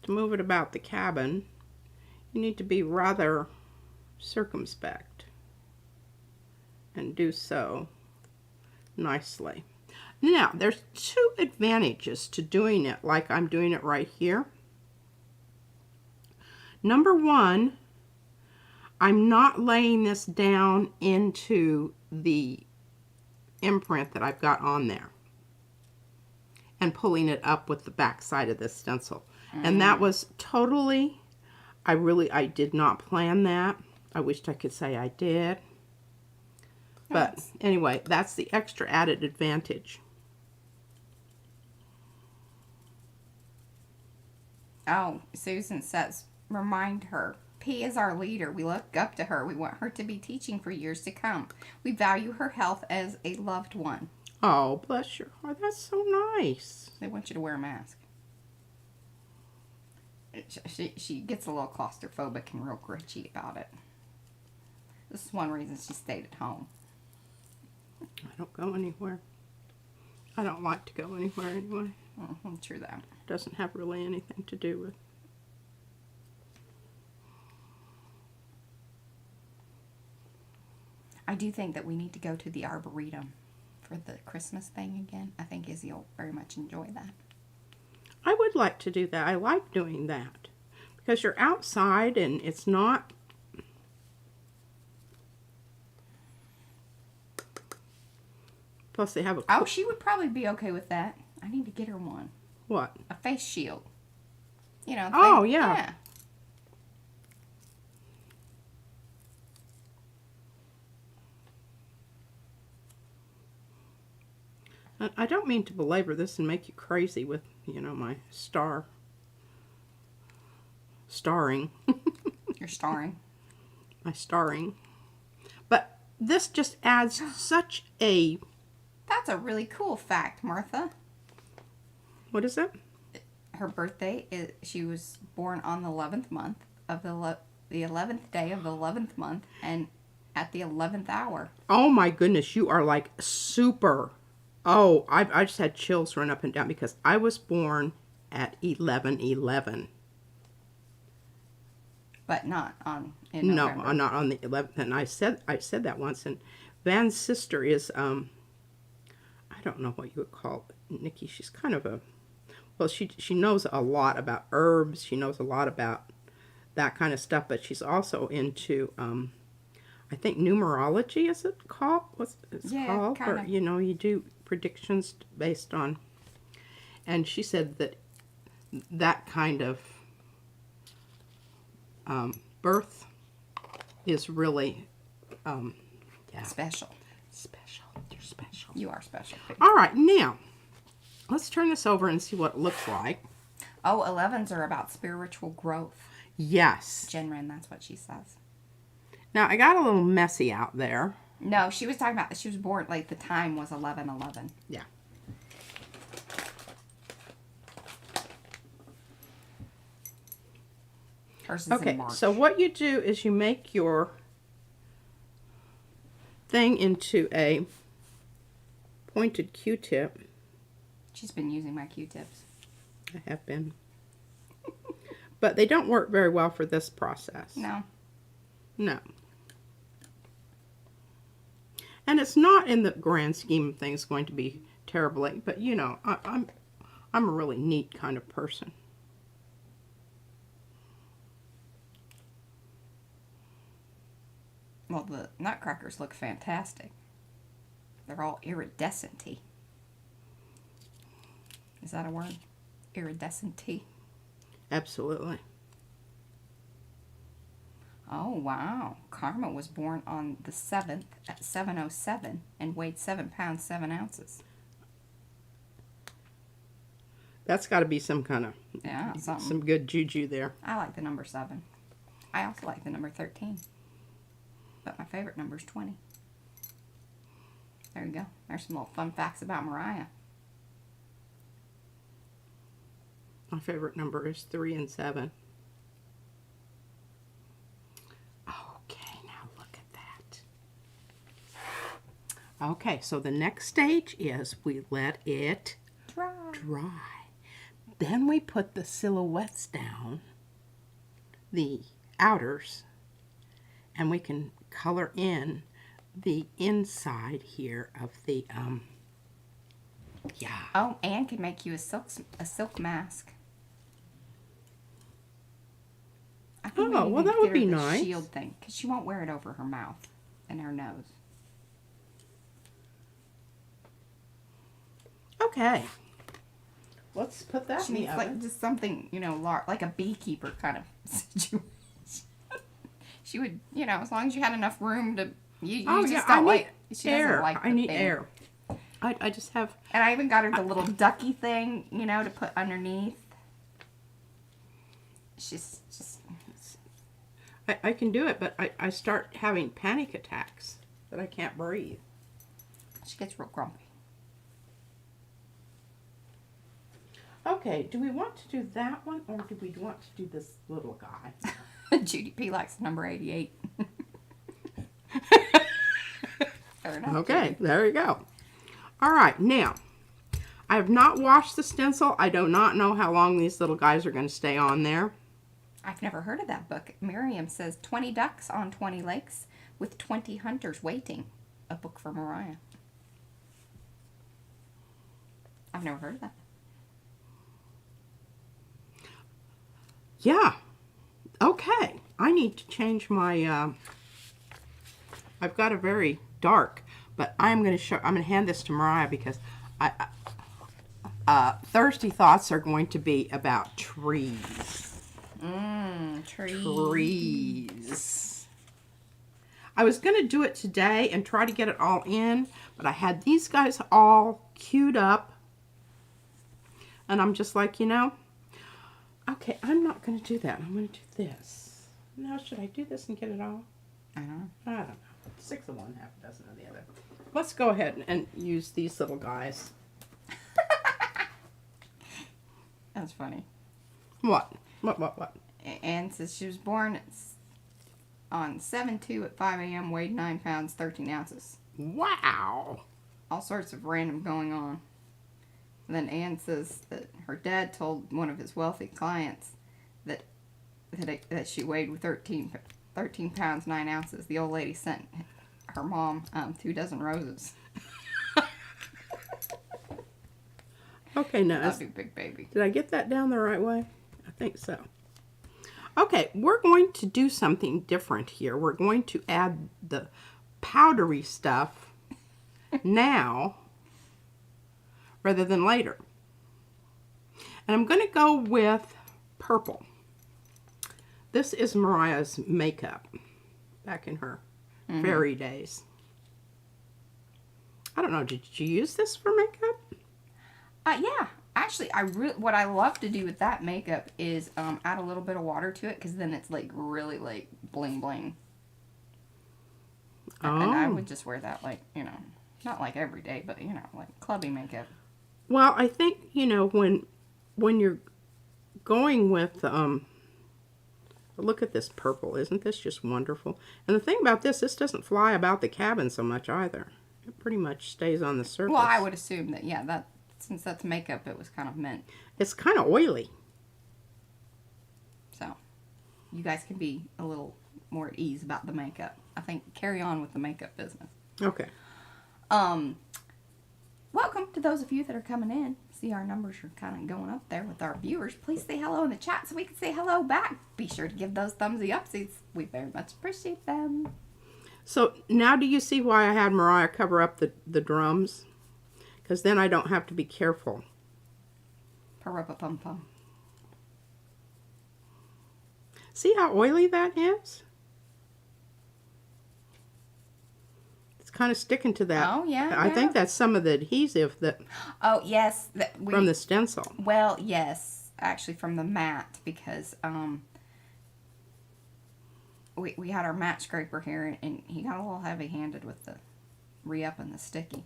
to move it about the cabin, you need to be rather circumspect. And do so nicely. Now, there's 2 advantages to doing it like I'm doing it right here. Number 1, I'm not laying this down into the imprint that I've got on there and pulling it up with the back side of this stencil. And that was totally, I did not plan that. I wished I could say I did. But anyway, that's the extra added advantage.
Oh, Susan says, remind her, P is our leader. We look up to her. We want her to be teaching for years to come. We value her health as a loved one.
Oh, bless your heart. That's so nice.
They want you to wear a mask. She gets a little claustrophobic and real gritchy about it. This is one reason she stayed at home.
I don't go anywhere. I don't like to go anywhere anyway.
True that.
Doesn't have really anything to do with.
I do think that we need to go to the Arboretum for the Christmas thing again. I think Izzy will very much enjoy that.
I would like to do that. I like doing that. Because you're outside and it's not... Plus they have a...
Oh, she would probably be okay with that. I need to get her one.
What?
A face shield. You know.
Oh, yeah. I don't mean to belabor this and make you crazy with, you know, my starring.
You're starring.
My starring. But this just adds such a...
That's a really cool fact, Martha.
What is it?
Her birthday is, she was born on the 11th month of the 11th day of the 11th month and at the 11th hour.
Oh my goodness, you are like super... Oh, I just had chills run up and down because I was born at 11/11.
But not on in November.
No, not on the 11th. And I said that once. And Van's sister is I don't know what you would call it, Nikki. She's kind of a well, she knows a lot about herbs. She knows a lot about that kind of stuff, but she's also into, I think numerology, is it called? What's it's called?
Kinda.
Or, you know, you do predictions based on, and she said that that kind of birth is really, yeah.
Special.
Special. You're special.
You are special.
All right, now, let's turn this over and see what it looks like.
Oh, 11s are about spiritual growth.
Yes.
Jen Wren, that's what she says.
Now, I got a little messy out there.
No, she was talking about, she was born, like, the time was 11/11.
Yeah.
Hers is
Okay,
in March.
so what you do is you make your thing into a pointed Q-tip.
She's been using my Q-tips.
I have been. But they don't work very well for this process.
No.
No. And it's not in the grand scheme of things going to be terribly, but you know, I'm a really neat kind of person.
Well, the Nutcrackers look fantastic. They're all iridescent-y. Is that a word? Iridescent-y.
Absolutely.
Oh, wow. Karma was born on the 7th at 7:07 and weighed 7 pounds, 7 ounces.
That's got to be some kind of,
Yeah, something.
some good juju there.
I like the number 7. I also like the number 13. But my favorite number is 20. There you go. There's some little fun facts about Mariah.
My favorite number is 3 and 7. Okay, now look at that. Okay, so the next stage is we let it dry. Then we put the silhouettes down, the outers, and we can color in the inside here of the, yeah.
Oh, Anne can make you a silk mask. I think
Oh,
we
well,
need to
that would
get her
be
the
nice.
shield thing, because she won't wear it over her mouth and her nose.
Okay. Let's put that
She
in the
needs
oven.
like just something, you know, like a beekeeper kind of situation. She would, you know, as long as you had enough room to. You just don't like. She
air.
doesn't like.
I
the
need
thing.
air. I just have.
And I even got her the little ducky thing, you know, to put underneath. She's just.
I can do it, but I start having panic attacks that I can't breathe.
She gets real grumpy.
Okay, do we want to do that one or do we want to do this little guy?
Judy P likes number 88. Fair enough.
Okay, there you go. All right, now, I have not washed the stencil. I do not know how long these little guys are going to stay on there.
I've never heard of that book. Miriam says 20 ducks on 20 lakes with 20 hunters waiting. A book for Mariah. I've never heard of that.
Yeah. Okay. I need to change my, I've got a very dark, but I'm going to hand this to Mariah because Thursday Thoughts are going to be about trees. Trees. I was going to do it today and try to get it all in, but I had these guys all queued up. And I'm just like, you know, okay, I'm not going to do that. I'm going to do this. Now, should I do this and get it all?
I don't know.
I don't know. 6 of one, half a dozen of the other. Let's go ahead and use these little guys.
That's funny.
What? What?
Anne says she was born on 7/2 at 5 a.m., weighed 9 pounds, 13 ounces.
Wow.
All sorts of random going on. And then Anne says that her dad told one of his wealthy clients that she weighed 13 pounds, 9 ounces. The old lady sent her mom 2 dozen roses.
Okay, now,
Love you, big baby.
did I get that down the right way? I think so. Okay, we're going to do something different here. We're going to add the powdery stuff now rather than later. And I'm going to go with purple. This is Mariah's makeup back in her fairy days. I don't know, did you use this for makeup?
Yeah. Actually, what I love to do with that makeup is add a little bit of water to it, because then it's like really like bling bling.
Oh.
And I would just wear that like, you know, not like every day, but you know, like clubby makeup.
Well, I think, you know, when you're going with look at this purple. Isn't this just wonderful? And the thing about this doesn't fly about the cabin so much either. It pretty much stays on the surface.
Well, I would assume that, yeah, that since that's makeup, it was kind of meant.
It's kind of oily.
So, you guys can be a little more at ease about the makeup. I think carry on with the makeup business.
Okay.
Welcome to those of you that are coming in. See, our numbers are kind of going up there with our viewers. Please say hello in the chat so we can say hello back. Be sure to give those thumbsy upsies. We very much appreciate them.
So now do you see why I had Mariah cover up the drums? Because then I don't have to be careful.
Pa-ra-pa-pum-pum.
See how oily that is? It's kind of sticking to that.
Oh, yeah.
I think that's some of the adhesive that
Oh, yes.
from the stencil.
Well, yes. Actually, from the mat, because we had our mat scraper here, and he got a little heavy-handed with the re-upping the sticky.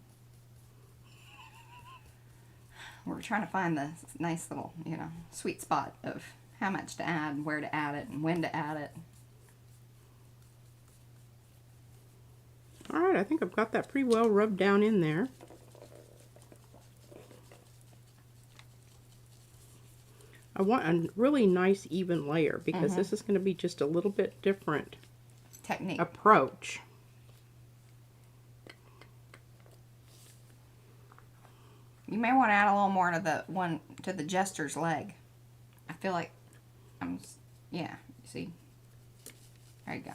We were trying to find the nice little, you know, sweet spot of how much to add, and where to add it, and when to add it.
All right, I think I've got that pretty well rubbed down in there. I want a really nice even layer because this is going to be just a little bit different
Technique.
approach.
You may want to add a little more to the jester's leg. I feel like yeah, you see? There you go.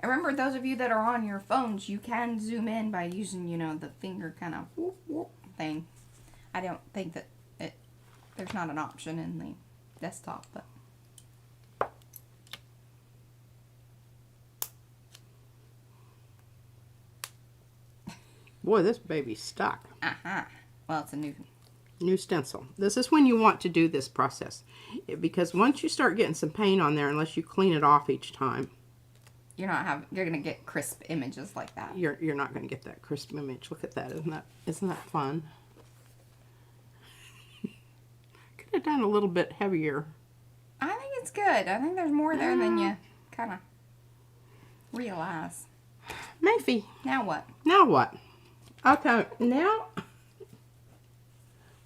And remember, those of you that are on your phones, you can zoom in by using, you know, the finger kind of whoop, whoop thing. I don't think that there's not an option in the desktop, but.
Boy, this baby's stuck.
Well, it's a
New stencil. This is when you want to do this process. Because once you start getting some paint on there, unless you clean it off each time,
you're gonna get crisp images like that.
You're not gonna get that crisp image. Look at that. Isn't that fun? Could have done a little bit heavier.
I think it's good. I think there's more there than you kind of realize.
Maybe.
Now what?
Now what? Okay, now,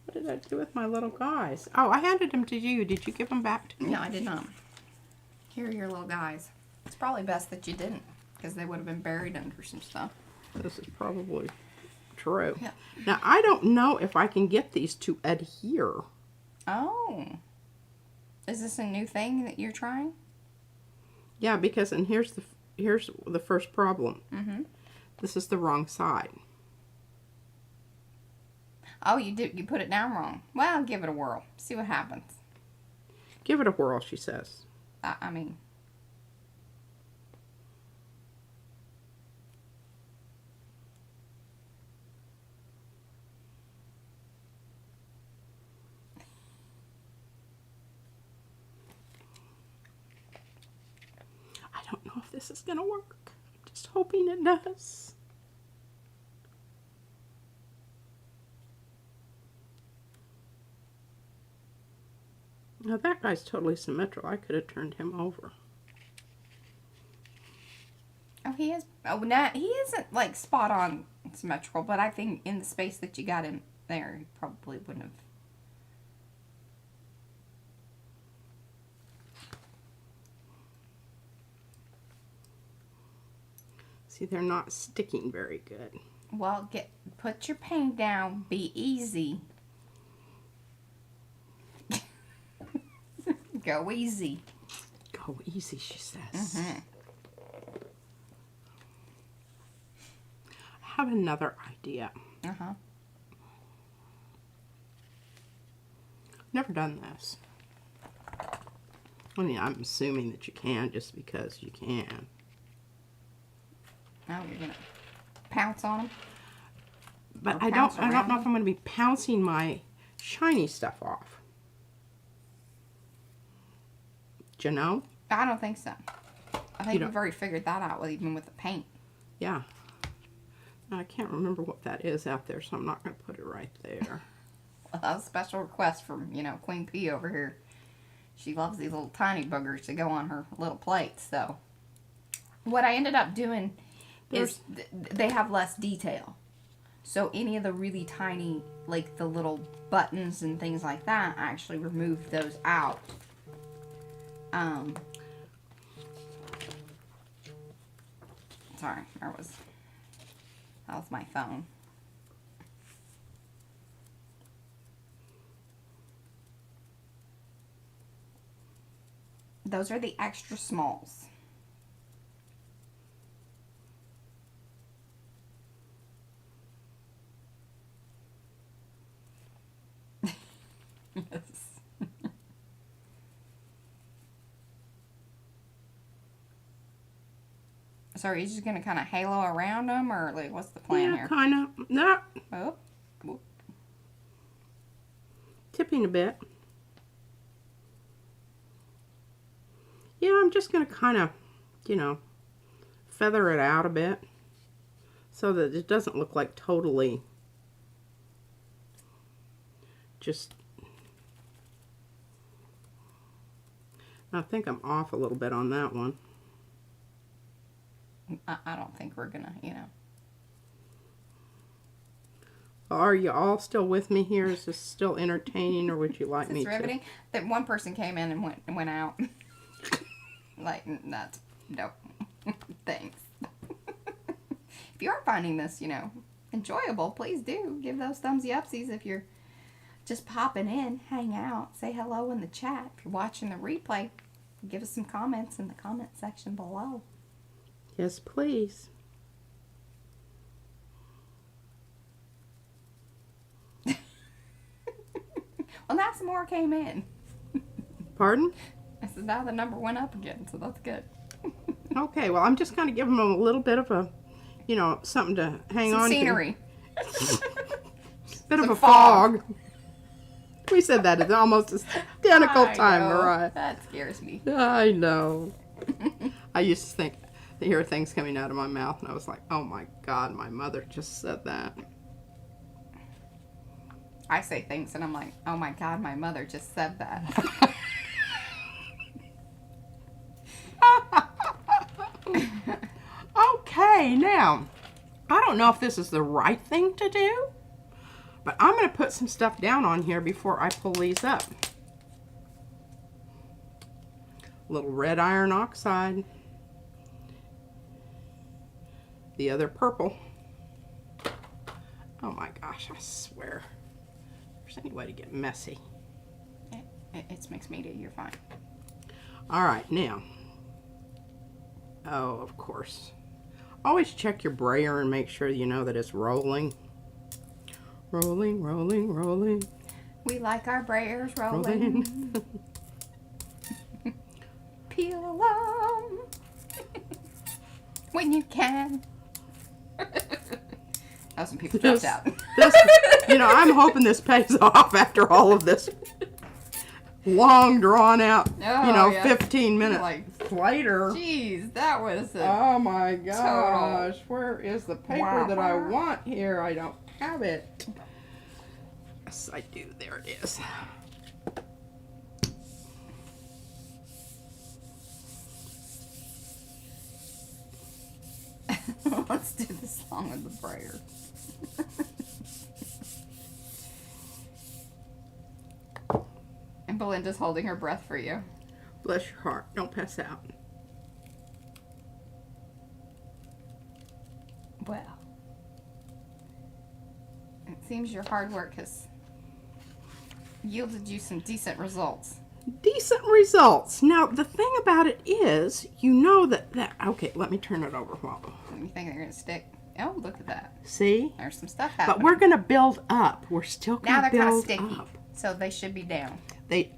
what did I do with my little guys? Oh, I handed them to you. Did you give them back to me?
No, I did not. Here are your little guys. It's probably best that you didn't, because they would have been buried under some stuff.
This is probably true.
Yeah.
Now, I don't know if I can get these to adhere.
Oh. Is this a new thing that you're trying?
Yeah, because, and here's the first problem. This is the wrong side.
Oh, you put it down wrong. Well, give it a whirl. See what happens.
Give it a whirl, she says.
I mean.
I don't know if this is going to work. I'm just hoping it does. Now that guy's totally symmetrical. I could have turned him over.
Oh, he is. Oh, no, he isn't like spot on symmetrical, but I think in the space that you got him there, he probably wouldn't have.
See, they're not sticking very good.
Well, put your paint down. Be easy. Go easy.
Go easy, she says.
Mm-hmm.
I have another idea.
Uh-huh.
Never done this. I mean, I'm assuming that you can just because you can.
Now you're gonna pounce on them.
But I don't know if I'm going to be pouncing my shiny stuff off. Do you know?
I don't think so. I think we've already figured that out, even with the paint.
Yeah. I can't remember what that is out there, so I'm not going to put it right there.
Well, that was a special request from, Queen P over here. She loves these little tiny boogers to go on her little plates, so. What I ended up doing is they have less detail. So any of the really tiny, like the little buttons and things like that, I actually removed those out. Sorry, that was my phone. Those are the extra smalls. Yes. So are you just going to kind of halo around them, or like what's the plan here?
Yeah, kind of. No.
Oh. Whoop.
Tipping a bit. Yeah, I'm just going to kind of, feather it out a bit so that it doesn't look like totally just... I think I'm off a little bit on that one.
I don't think we're gonna,
Are you all still with me here? Is this still entertaining, or would you like me to?
It's riveting. That one person came in and went out. Like, that's nope. Thanks. If you are finding this, enjoyable, please do give those thumbsy upsies. If you're just popping in, hang out, say hello in the chat. If you're watching the replay, give us some comments in the comment section below.
Yes, please.
Well, now some more came in.
Pardon?
I said now the number went up again, so that's good.
Okay, well, I'm just going to give them a little bit of a, something to hang
Some
on
scenery.
to. Bit
Some
of a
fog.
We said that at almost identical
I
time,
know.
Mariah.
That scares me.
I know. I used to hear things coming out of my mouth, and I was like, oh my God, my mother just said that.
I say things, and I'm like, oh my God, my mother just said that.
Okay, now, I don't know if this is the right thing to do, but I'm going to put some stuff down on here before I pull these up. A little red iron oxide. The other purple. Oh my gosh, I swear. If there's any way to get messy.
It's mixed media, you're fine.
All right, now. Oh, of course. Always check your brayer and make sure you know that it's rolling. Rolling, rolling, rolling.
We like our brayers rolling. Peel them when you can. Oh, some people dropped out.
I'm hoping this pays off after all of this long drawn out, 15 minutes later.
Jeez, that was
oh my gosh.
total.
Where is the paper that I want here? I don't have it. Yes, I do. There it is.
Let's do this song with the brayer. And Belinda's holding her breath for you.
Bless your heart. Don't pass out.
Well, Seems your hard work has yielded you some decent results.
Decent results. Now, the thing about it is, you know that, okay, let me turn it over. Well,
You think they're going to stick? Oh, look at that.
see?
There's some stuff happening.
But we're going to build up. We're still going
Now
to
they're kind of
build
sticky,
up.
so they should be down.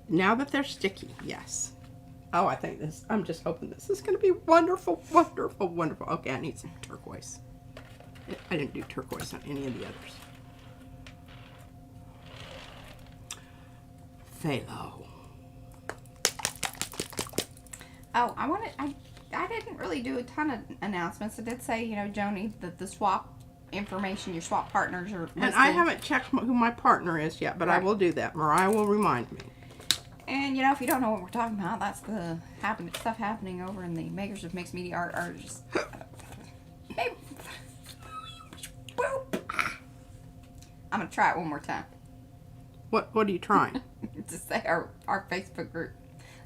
Now that they're sticky, yes. Oh, I think this, I'm just hoping this is going to be wonderful, wonderful, wonderful. Okay, I need some turquoise. I didn't do turquoise on any of the others. Phthalo.
Oh, I didn't really do a ton of announcements. I did say, you know, Joni, that the swap information, your swap partners are listed.
And I haven't checked who my partner is yet, but I will do that. Mariah will remind me.
And, you know, if you don't know what we're talking about, that's the stuff happening over in the makers of mixed media art artists. I'm going to try it one more time.
What are you trying?
To say our Facebook group.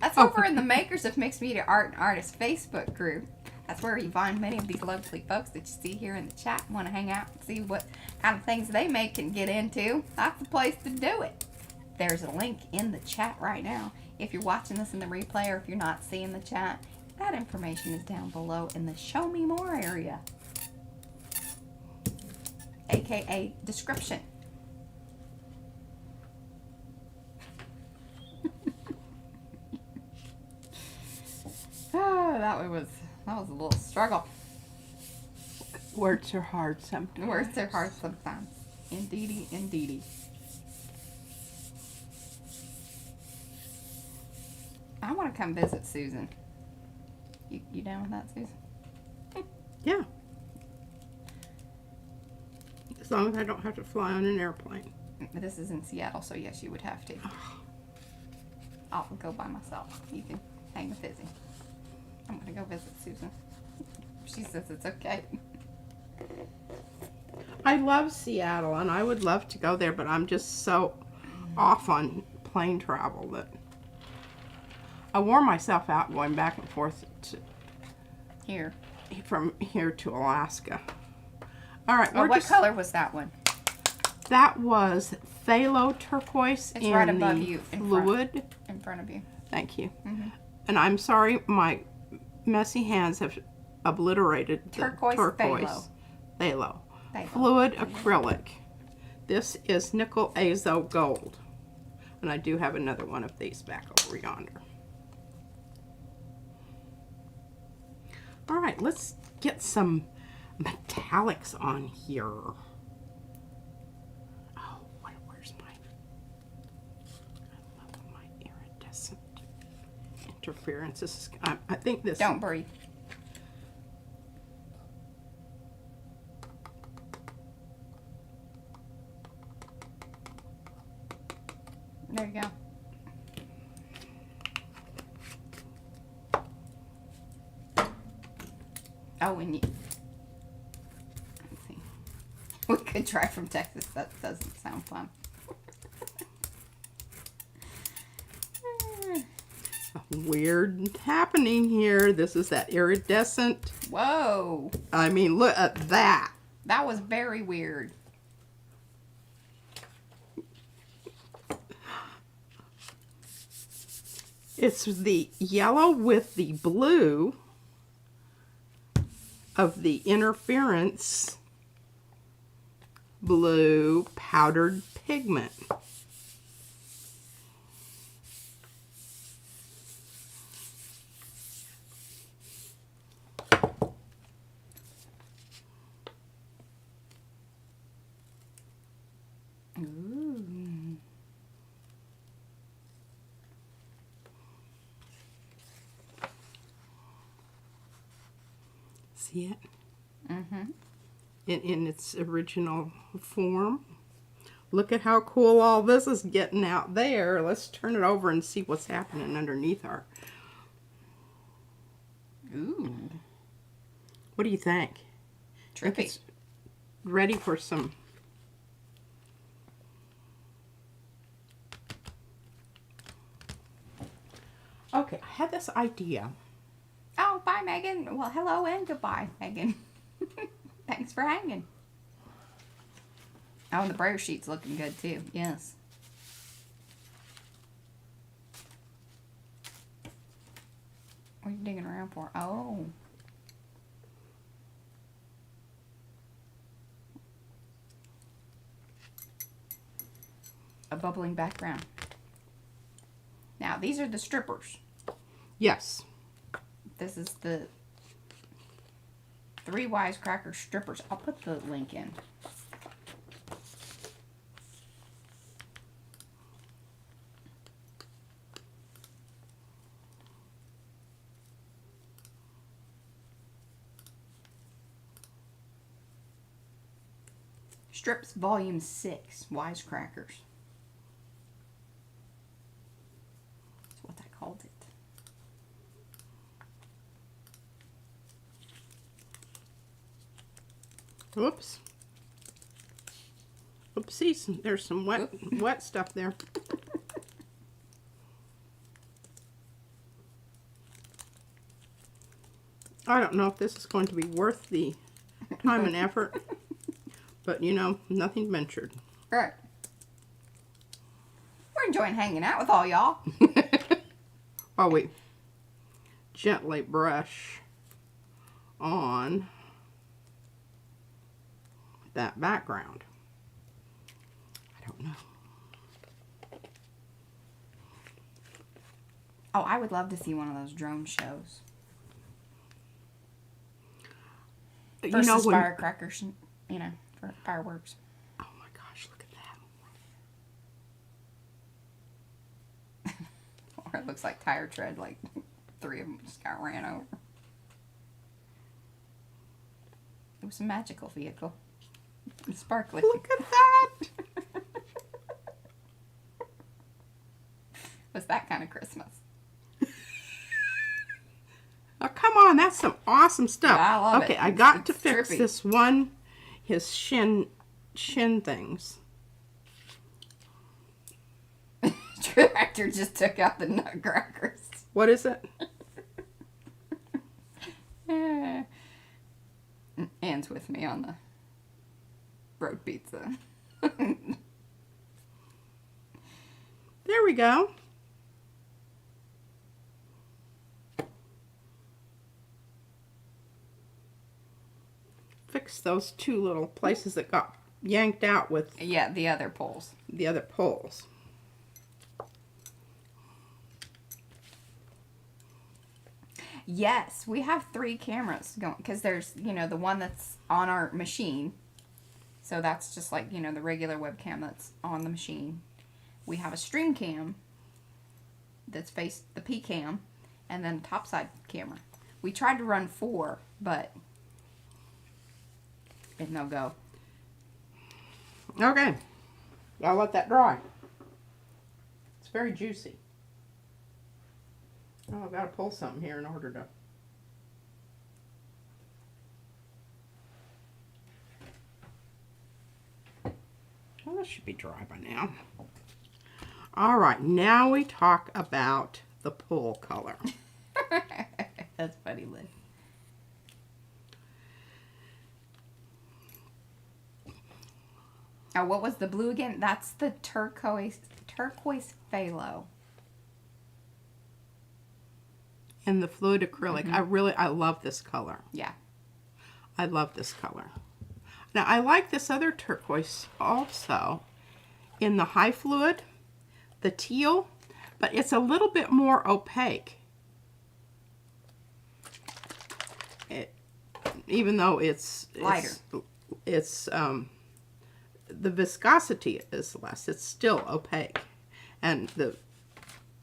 That's over in the Makers of Mixed Media Art and Artists Facebook group. That's where you find many of these lovely folks that you see here in the chat and want to hang out and see what kind of things they make and get into. That's the place to do it. There's a link in the chat right now. If you're watching this in the replay or if you're not seeing the chat, that information is down below in the Show Me More area, aka description. Oh, that was a little struggle.
Words are hard sometimes.
Words are hard sometimes. Indeedy, indeedy. I want to come visit Susan. You down with that, Susan?
Yeah. As long as I don't have to fly on an airplane.
This is in Seattle, so yes, you would have to. I'll go by myself. You can hang with Izzy. I'm going to go visit Susan. She says it's okay.
I love Seattle, and I would love to go there, but I'm just so off on plane travel that I wore myself out going back and forth from here to Alaska. All right.
What color was that one?
That was phthalo turquoise.
It's right above you.
Fluid.
In front of you.
Thank you.
Mm-hmm.
And I'm sorry, my messy hands have obliterated the
Turquoise
phthalo. Fluid acrylic. This is nickel azo gold. And I do have another one of these back over yonder. All right, let's get some metallics on here. Oh, where's my... I love my iridescent interference. This is, I think this...
Don't breathe. There you go. Oh, and let's see. We could try from Texas. That doesn't sound fun.
Weird happening here. This is that iridescent.
Whoa.
I mean, look at that.
That was very weird.
It's the yellow with the blue of the interference blue powdered pigment.
Ooh.
See it?
Mm-hmm.
In its original form. Look at how cool all this is getting out there. Let's turn it over and see what's happening underneath our...
Ooh.
What do you think?
Trippy.
It's ready for some... Okay, I had this idea.
Oh, bye, Megan. Well, hello and goodbye, Megan. Thanks for hanging. Oh, and the brayer sheet's looking good too. Yes. What are you digging around for? Oh. A bubbling background. Now, these are the strippers.
Yes.
This is the 3 Wisecracker strippers. I'll put the link in. Strips Volume 6, Wisecrackers. That's what I called it.
Whoops. Oopsies. There's some wet stuff there. I don't know if this is going to be worth the time and effort, but you know, nothing ventured.
Right. We're enjoying hanging out with all y'all.
While we gently brush on that background. I don't know.
Oh, I would love to see one of those drone shows. Versus
You know,
firecrackers, you know, for fireworks.
Oh my gosh, look at that.
Or it looks like tire tread, like 3 of them just got ran over. It was a magical vehicle. It's sparkly.
Look at that.
Was that kind of Christmas?
Oh, come on, that's some awesome stuff.
Yeah, I love
okay,
it.
I got to
It's
fix
trippy.
this one, his shin things.
Tractor just took out the Nutcrackers.
What is it?
Ann's with me on the road pizza.
There we go. Fix those 2 little places that got yanked out with
Yeah, the other poles.
the other poles.
Yes, we have 3 cameras going because there's, you know, the one that's on our machine. So that's just like, you know, the regular webcam that's on the machine. We have a stream cam that's faced the P cam and then a topside camera. We tried to run 4, but it's no go.
Okay, I'll let that dry. It's very juicy. Oh, I've got to pull something here in order to... Well, this should be dry by now. All right, now we talk about the pull color.
That's funny, Liz. Oh, what was the blue again? That's the turquoise phthalo.
And the fluid acrylic. I love this color.
Yeah.
I love this color. Now, I like this other turquoise also in the high fluid, the teal, but it's a little bit more opaque. Even though it's
lighter.
It's the viscosity is less. It's still opaque. And the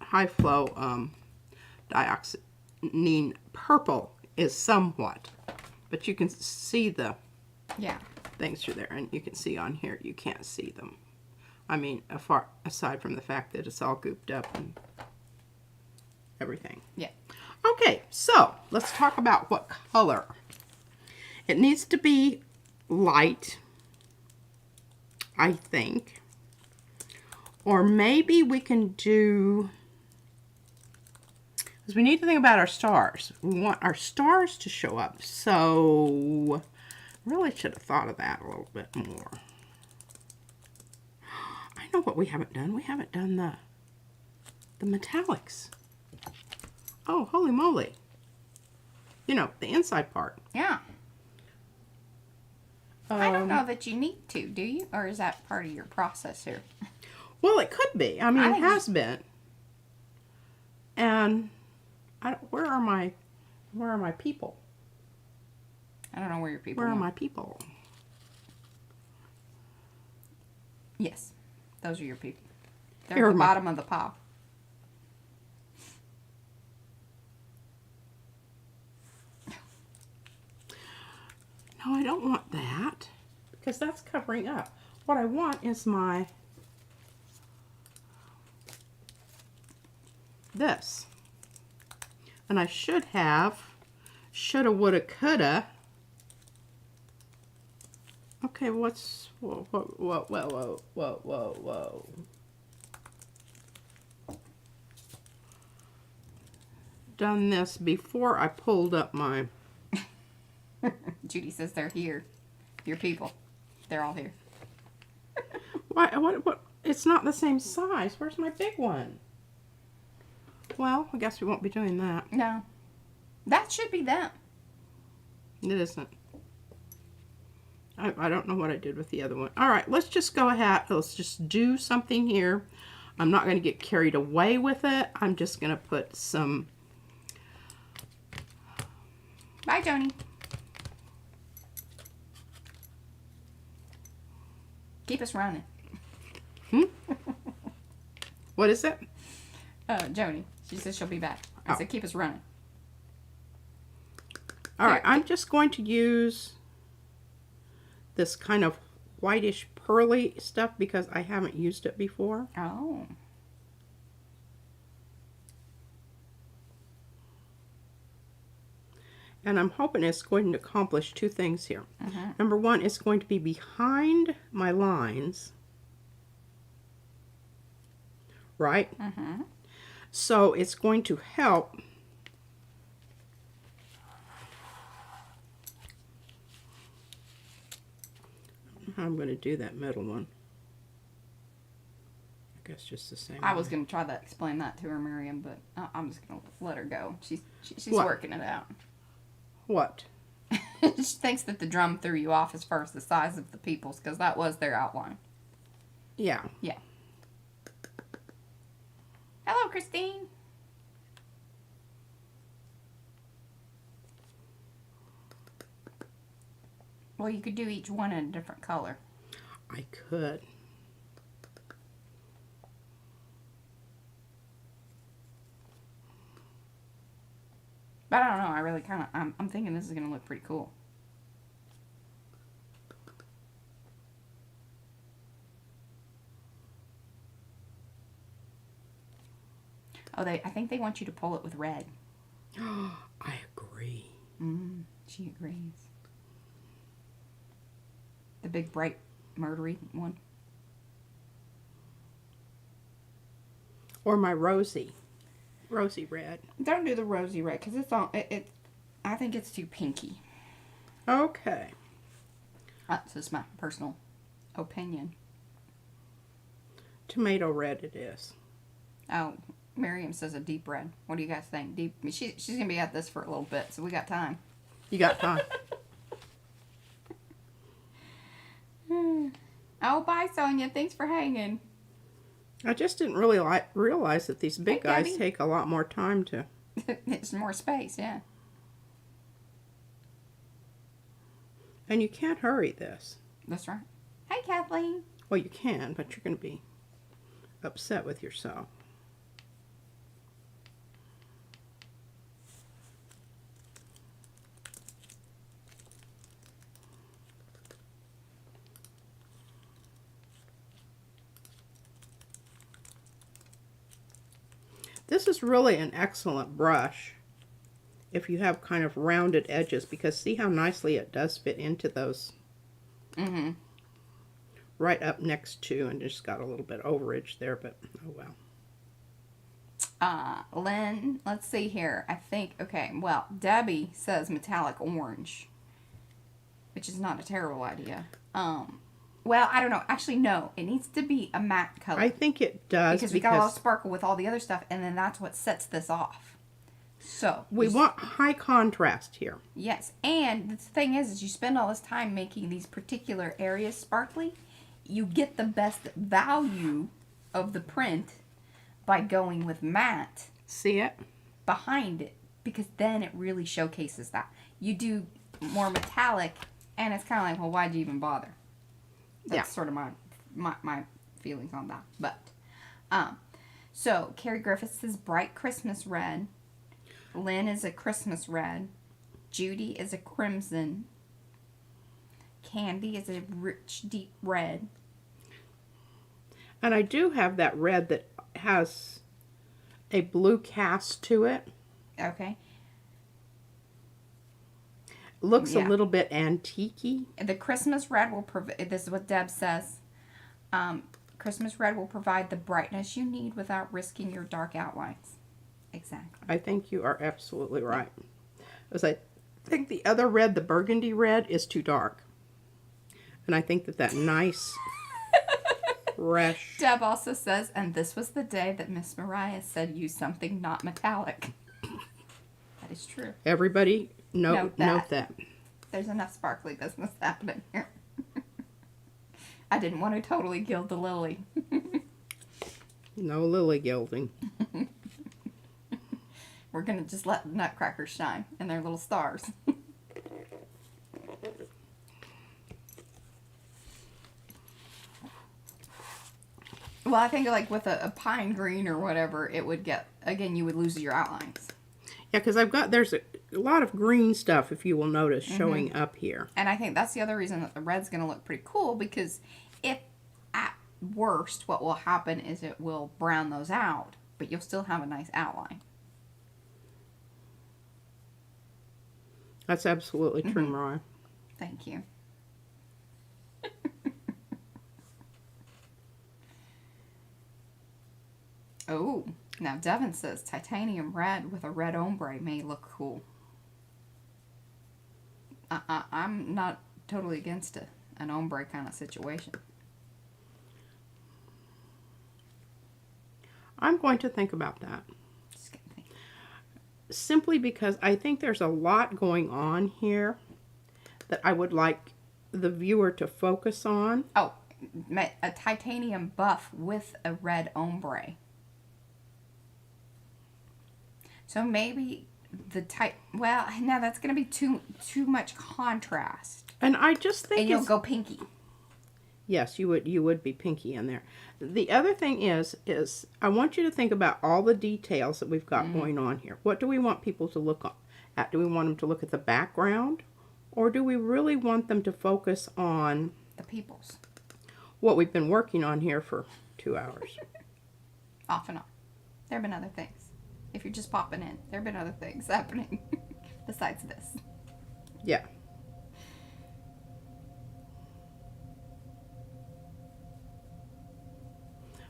high flow dioxazine purple is somewhat, but you can see the things through there, and you can see on here you can't see them. I mean, aside from the fact that it's all gooped up and everything.
Yeah.
Okay, so let's talk about what color. It needs to be light, I think. Or maybe we can do, because we need to think about our stars. We want our stars to show up. So really should have thought of that a little bit more. know what we haven't done? We haven't done the metallics. Oh, holy moly. You know, the inside part.
Yeah. I don't know that you need to, do you? Or is that part of your process here?
Well, it could be. I mean, it has been. And where are my people?
I don't know where your people
Where are my people?
Yes. Those are your people. They're
Here
at
are
the
my-
bottom of the pile.
No, I don't want that because that's covering up. What I want is this. And I should have shoulda, woulda, coulda. Okay, whoa. Done this before I pulled up my...
Judy says they're here. Your people. They're all here.
What? It's not the same size. Where's my big one? Well, I guess we won't be doing that.
No. That should be them.
It isn't. I don't know what I did with the other one. All right, let's just go ahead. Let's just do something here. I'm not going to get carried away with it. I'm just going to put some...
Bye, Joni. Keep us running.
What is it?
Joni. She says she'll be back. I said keep us running.
All right, I'm just going to use this kind of whitish pearly stuff because I haven't used it before.
Oh.
And I'm hoping it's going to accomplish two things here. Number one, it's going to be behind my lines. Right? So it's going to help how I'm going to do that middle one. I guess just the same.
I was going to try to explain that to her, Miriam, but I'm just going to let her go. She's
What?
working it out.
What?
She thinks that the drum threw you off as far as the size of the people's, because that was their outline.
Yeah.
Yeah. Hello, Christine. Well, you could do each one in a different color.
I could.
But I don't know. I really kind of... I'm thinking this is going to look pretty cool. Oh, I think they want you to pull it with red.
I agree.
She agrees. The big, bright, murdery one.
Or my rosy red.
Don't do the rosy red, because it's all... I think it's too pinky.
Okay.
That's just my personal opinion.
Tomato red it is.
Oh, Miriam says a deep red. What do you guys think? Deep. She's going to be at this for a little bit, so we got time.
You got time.
Oh, bye, Sonia. Thanks for hanging.
I just didn't really realize that these big guys
Debbie.
take a lot more time to...
It's more space, yeah.
And you can't hurry this.
That's right. Hey, Kathleen.
Well, you can, but you're going to be upset with yourself. This is really an excellent brush if you have kind of rounded edges, because see how nicely it does fit into those right up next to, and just got a little bit overage there, but oh well.
Lynn, let's see here. I think, okay, well, Debbie says metallic orange, which is not a terrible idea. Well, I don't know. Actually, no. It needs to be a matte color.
I think it does.
Because we got a lot of sparkle with all the other stuff, and then that's what sets this off. So
we want high contrast here.
Yes, and the thing is you spend all this time making these particular areas sparkly, you get the best value of the print by going with matte.
See it?
Behind it, because then it really showcases that. You do more metallic, and it's kind of like, well, why'd you even bother? That's sort of my feelings on that. But, so Carrie Griffiths is bright Christmas red. Lynn is a Christmas red. Judy is a crimson. Candy is a rich, deep red.
And I do have that red that has a blue cast to it.
Okay.
Looks a little bit antique-y.
The Christmas red will provide, this is what Deb says, Christmas red will provide the brightness you need without risking your dark outlines. Exactly.
I think you are absolutely right. Because I think the other red, the burgundy red, is too dark. And I think that nice, fresh...
Deb also says, and this was the day that Miss Mariah said use something not metallic. That is true.
Everybody note that.
There's enough sparkly business happening here. I didn't want to totally gild the lily.
No lily gilding.
We're going to just let the Nutcracker shine and their little stars. Well, I think like with a pine green or whatever, it would get, again, you would lose your outlines.
Yeah, because there's a lot of green stuff, if you will notice, showing up here.
And I think that's the other reason that the red's going to look pretty cool, because if at worst what will happen is it will brown those out, but you'll still have a nice outline.
That's absolutely true, Mariah.
Thank you. Oh, now Devin says titanium red with a red ombre may look cool. I'm not totally against an ombre kind of situation.
I'm going to think about that.
Just gonna think.
Simply because I think there's a lot going on here that I would like the viewer to focus on.
Oh, a titanium buff with a red ombre. So maybe the well, now that's going to be too much contrast.
And I just think
and you'll go pinky.
Yes, you would be pinky in there. The other thing is I want you to think about all the details that we've got going on here. What do we want people to look at? Do we want them to look at the background? Or do we really want them to focus on
the peoples?
What we've been working on here for 2 hours.
Off and on. There have been other things. If you're just popping in, there have been other things happening besides this.
Yeah.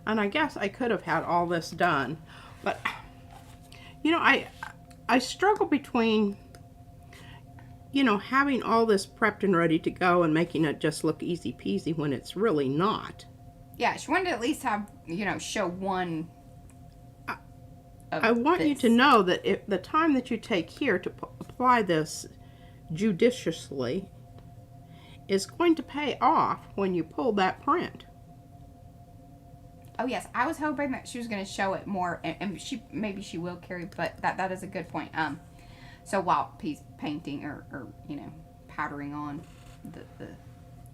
And I guess I could have had all this done, but you know, I struggle between, you know, having all this prepped and ready to go and making it just look easy peasy when it's really not.
Yeah, she wanted to at least have, you know, show one.
I want you to know that if the time that you take here to apply this judiciously is going to pay off when you pull that print.
Oh yes, I was hoping that she was going to show it more, and maybe she will, Carrie, but that is a good point. So while he's painting or you know, powdering on the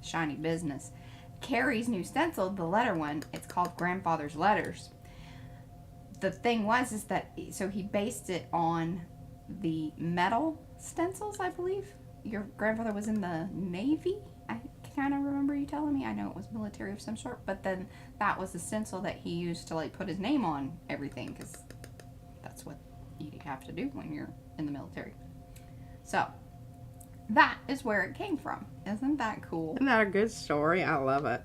shiny business, Carrie's new stencil, the letter one, it's called Grandfather's Letters. The thing is that, so he based it on the metal stencils, I believe. Your grandfather was in the Navy, I kind of remember you telling me. I know it was military of some sort, but then that was the stencil that he used to like put his name on everything, because that's what you have to do when you're in the military. So that is where it came from. Isn't that cool?
Isn't that a good story? I love it.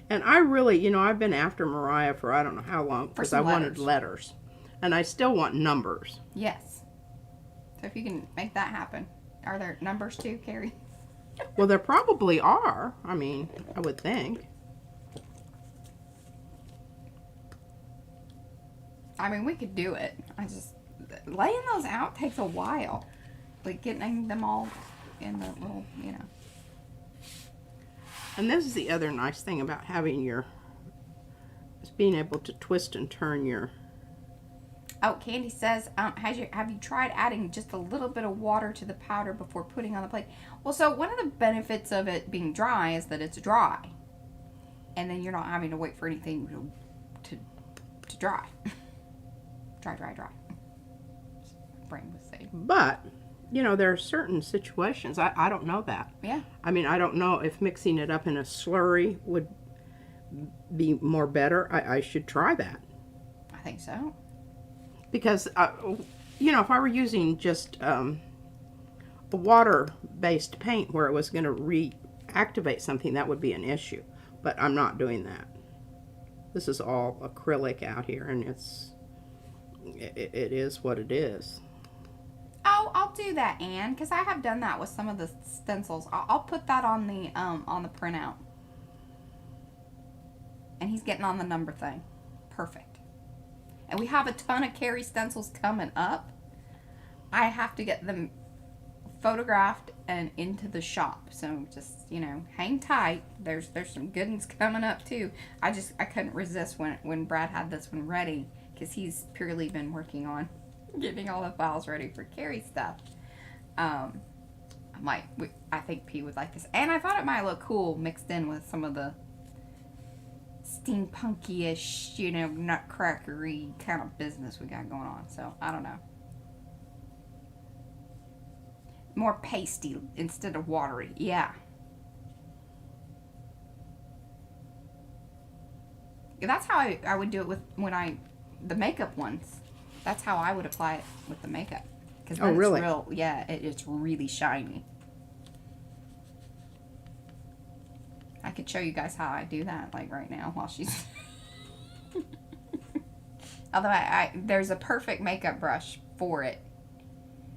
And I really, you know, I've been after Mariah for I don't know how long, because I wanted letters. And I still want numbers.
Yes. So if you can make that happen. Are there numbers too, Carrie?
Well, there probably are. I mean, I would think.
I mean, we could do it. Laying those out takes a while. Like getting them all in the little,
And this is the other nice thing about having is being able to twist and turn your.
Oh, Candy says, have you tried adding just a little bit of water to the powder before putting on the plate? Well, so one of the benefits of it being dry is that it's dry. And then you're not having to wait for anything to dry. Dry. Brain was saying.
But, there are certain situations. I don't know that.
Yeah.
I mean, I don't know if mixing it up in a slurry would be more better. I should try that.
I think so.
Because, if I were using just a water-based paint where it was going to reactivate something, that would be an issue. But I'm not doing that. This is all acrylic out here, and it is what it is.
Oh, I'll do that, Anne, because I have done that with some of the stencils. I'll put that on the printout. And he's getting on the number thing. Perfect. And we have a ton of Carrie stencils coming up. I have to get them photographed and into the shop. So just, hang tight. There's some good ones coming up too. I couldn't resist when Brad had this one ready, because he's purely been working on getting all the files ready for Carrie stuff. I think P would like this. And I thought it might look cool mixed in with some of the steampunky-ish, nutcrackery kind of business we got going on. So, I don't know. More pasty instead of watery. Yeah. That's how I would do it with the makeup ones. That's how I would apply it with the makeup. Because
oh, really?
It's really shiny. I could show you guys how I do that, like right now, while she's. Although there's a perfect makeup brush for it,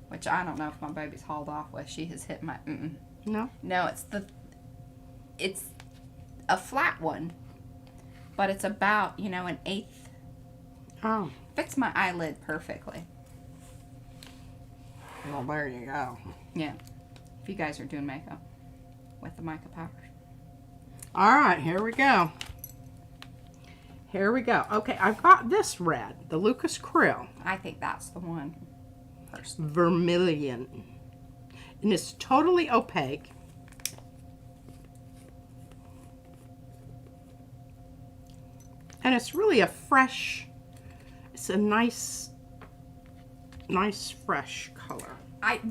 which I don't know if my baby's hauled off with. She has hit my.
No.
No, it's a flat one, but it's about an eighth.
Oh.
Fits my eyelid perfectly.
Well, there you go.
Yeah, if you guys are doing makeup with the mica powder.
All right, here we go. Here we go. Okay, I've got this red, the Lucas Krill.
I think that's the one. Personally.
Vermilion. And it's totally opaque. And it's really it's a nice fresh color.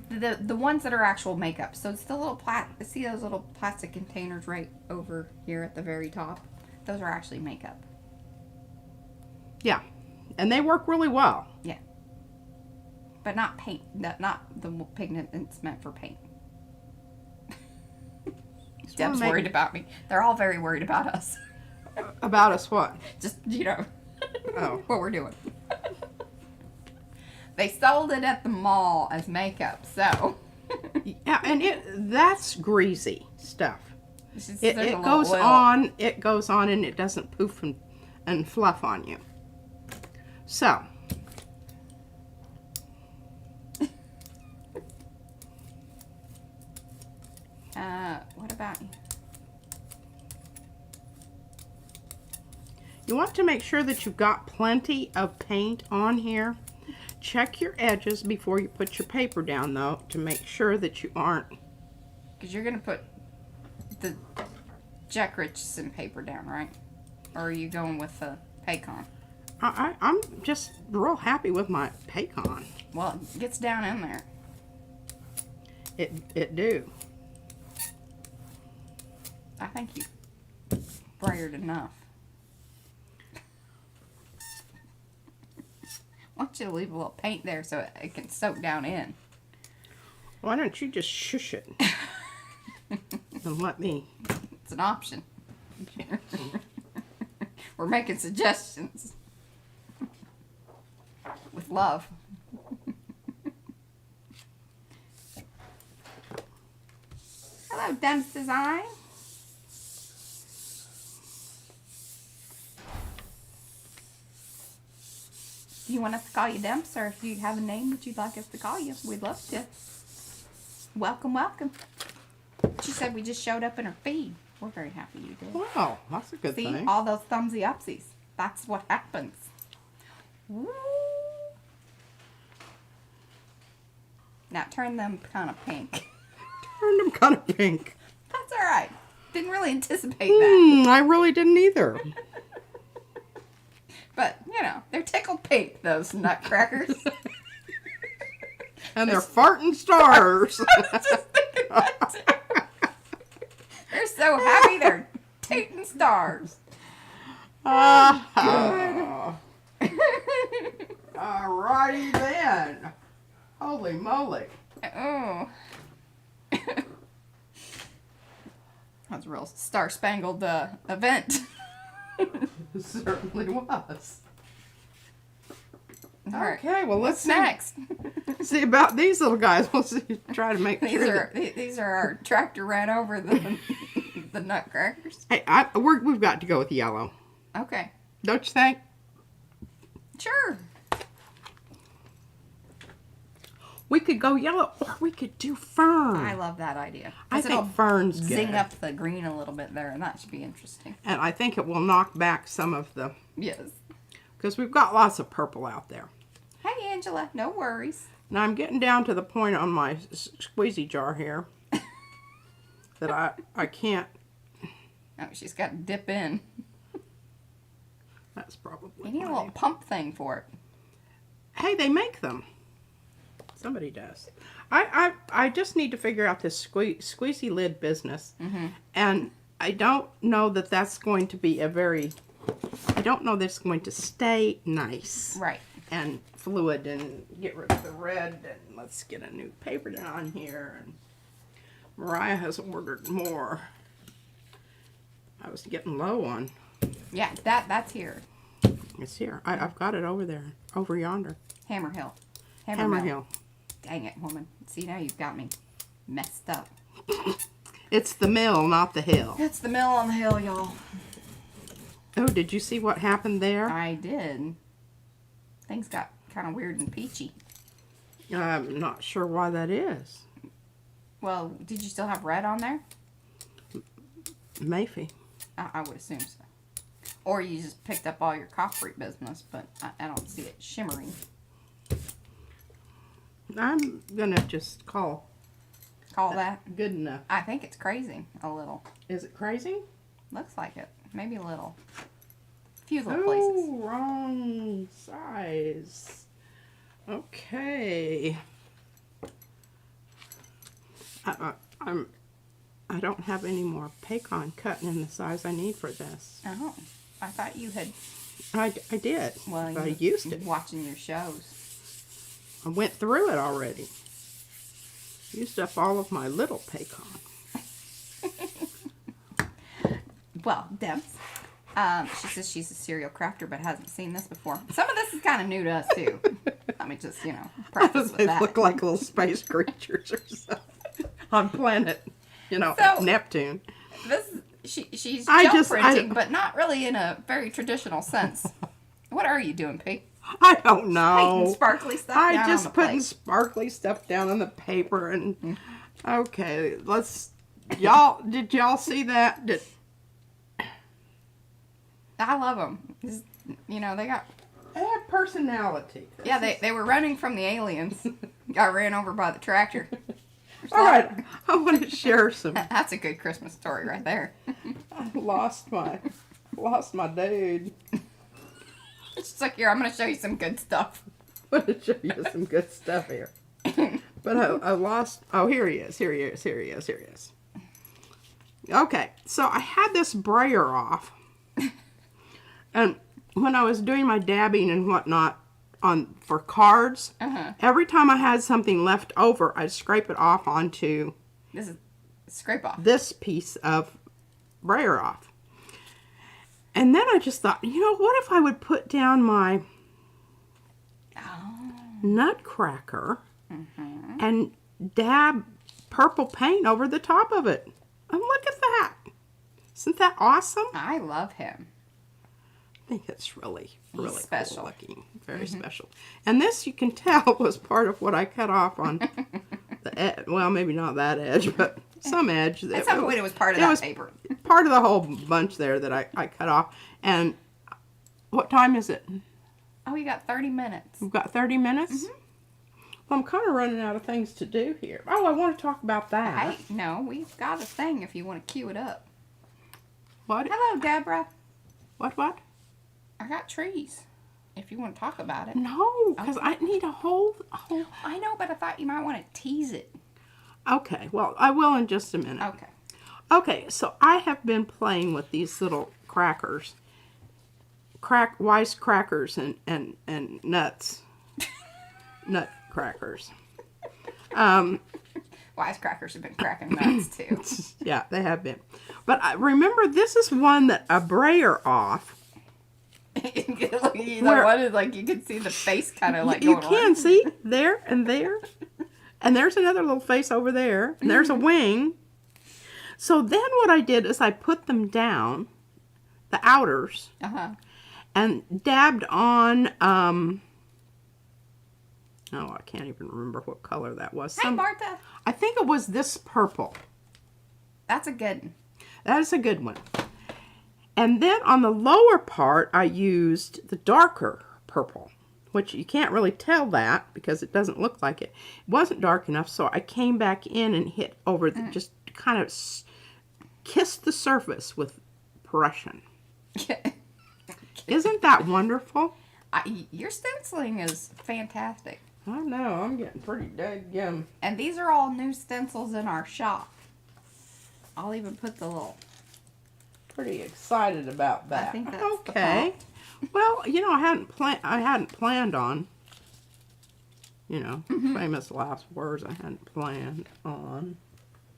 The ones that are actual makeup. So it's the little see those little plastic containers right over here at the very top? Those are actually makeup.
Yeah. And they work really well.
Yeah. But not paint. Not the pigment that's meant for paint. Deb's worried about me. They're all very worried about us.
About us what?
Just,
Oh.
what we're doing. They sold it at the mall as makeup, so.
Yeah, and that's greasy stuff. It goes
oil.
on, and it doesn't poof and fluff on you. So.
What about you?
You want to make sure that you've got plenty of paint on here. Check your edges before you put your paper down, though, to make sure that you aren't.
Because you're going to put the Jack Richardson paper down, right? Or are you going with the Paycon?
I'm just real happy with my Paycon.
Well, it gets down in there.
It do.
I think you sprayed enough. I want you to leave a little paint there so it can soak down in.
Why don't you just shush it and let me?
It's an option. We're making suggestions with love. Hello, Dem's Design. Do you want us to call you Demps, or if you have a name that you'd like us to call you, we'd love to. Welcome, welcome. She said we just showed up in her feed. We're very happy you did.
Wow, that's a good
See,
thing.
all those thumbsy upsies. That's what happens. Woo. Now turn them kind of pink.
Turned them kind of pink.
That's all right. Didn't really anticipate that.
I really didn't either.
But, you know, they're tickled pink, those nutcrackers.
And they're farting stars.
I was just thinking that too. They're so happy they're tooting stars.
Alrighty then. Holy moly.
Oh. That's a real star-spangled event.
It certainly was.
All right.
Okay, well let's
Next.
see about these little guys. We'll see, try to make
These
sure.
are our tractor ran over the nutcrackers.
Hey, we've got to go with yellow.
Okay.
Don't you think?
Sure.
We could go yellow, or we could do fern.
I love that idea.
I
'Cause it'll
think fern's good.
zing up the green a little bit there, and that should be interesting.
And I think it will knock back some of the,
Yes.
because we've got lots of purple out there.
Hey, Angela. No worries.
Now I'm getting down to the point on my squeezy jar here that I can't.
Oh, she's got to dip in.
That's probably.
You need a
why.
little pump thing for it.
Hey, they make them. Somebody does. I just need to figure out this squeezy lid business.
Mm-hmm.
And I don't know that that's going to be I don't know that it's going to stay nice.
Right.
And fluid and get rid of the red. And let's get a new paper down here. And Mariah has ordered more. I was getting low on.
Yeah, that's here.
It's here. I've got it over there. Over yonder.
Hammer Hill.
Hammer Hill.
Dang it, woman. See, now you've got me messed up.
It's the mill, not the hill.
It's the mill on the hill, y'all.
Oh, did you see what happened there?
I did. Things got kind of weird and peachy.
I'm not sure why that is.
Well, did you still have red on there?
Maybe.
I would assume so. Or you just picked up all your coppery business, but I don't see it shimmering.
I'm gonna just call
that.
good enough.
I think it's crazy a little.
Is it crazy?
Looks like it. Maybe a little. A few little
Oh,
places.
wrong size. Okay. I don't have any more pecan cutting in the size I need for this.
Oh, I thought you had.
I did.
Well,
I used it.
Watching your shows.
I went through it already. Used up all of my little pecan.
Well, Debs, she says she's a serial crafter but hasn't seen this before. Some of this is kind of new to us, too. Let me just, preface with
They
that.
look like little space creatures or something on planet,
So-
Neptune.
She's
I
gel
just-
printing, but not really in a very traditional sense. What are you doing, Pete?
I don't know.
Painting sparkly stuff down on
just
the
putting
plate.
sparkly stuff down on the paper and okay, did y'all see that?
I love them. They got...
They have personality.
Yeah, they were running from the aliens. Got ran over by the tractor.
All right, I want to share some.
That's a good Christmas story right there.
I lost my dude.
It's just like, here, I'm going to show you some good stuff.
I'm going to show you some good stuff here. But I lost. Oh, here he is. Here he is. Okay, so I had this brayer off. And when I was doing my dabbing and whatnot for cards, every time I had something left over, I'd scrape it off onto
This is scrape off.
this piece of brayer off. And then I just thought, what if I would put down my Nutcracker and dab purple paint over the top of it. And look at that. Isn't that awesome?
I love him.
I think it's really
special.
cool looking. Very special. And this, you can tell, was part of what I cut off on the edge. Well, maybe not that edge, but some edge.
At some point, it was part of that paper.
Part of the whole bunch there that I cut off. And what time is it?
Oh, we got 30 minutes.
We've got 30 minutes? Well, I'm kind of running out of things to do here. Oh, I want to talk about that.
Hey, no, we've got a thing if you want to cue it up.
What?
Hello, Deborah.
What?
I got trees. If you want to talk about it.
No, because I need a whole...
I know, but I thought you might want to tease it.
Okay, well, I will in just a minute.
Okay.
Okay, so I have been playing with these little crackers. Wise crackers and nuts. Nutcrackers.
Wisecrackers have been cracking nuts, too.
Yeah, they have been. But I remember, this is one that a brayer off.
One is like, you can see the face kind of like
You
going
can
on.
see there and there. And there's another little face over there. And there's a wing. So then what I did is I put them down, the outers, and dabbed on, oh, I can't even remember what color that was.
Hey, Martha.
I think it was this purple.
That's a good one.
That is a good one. And then on the lower part, I used the darker purple, which you can't really tell that because it doesn't look like it. It wasn't dark enough, so I came back in and hit over the, just kind of kissed the surface with Prussian. Isn't that wonderful?
Your stenciling is fantastic.
I know, I'm getting pretty dadgum.
And these are all new stencils in our shop. I'll even put the little...
Pretty excited about that.
I think that's
okay. Well, you know, I hadn't planned on, you know, famous last words I hadn't planned on.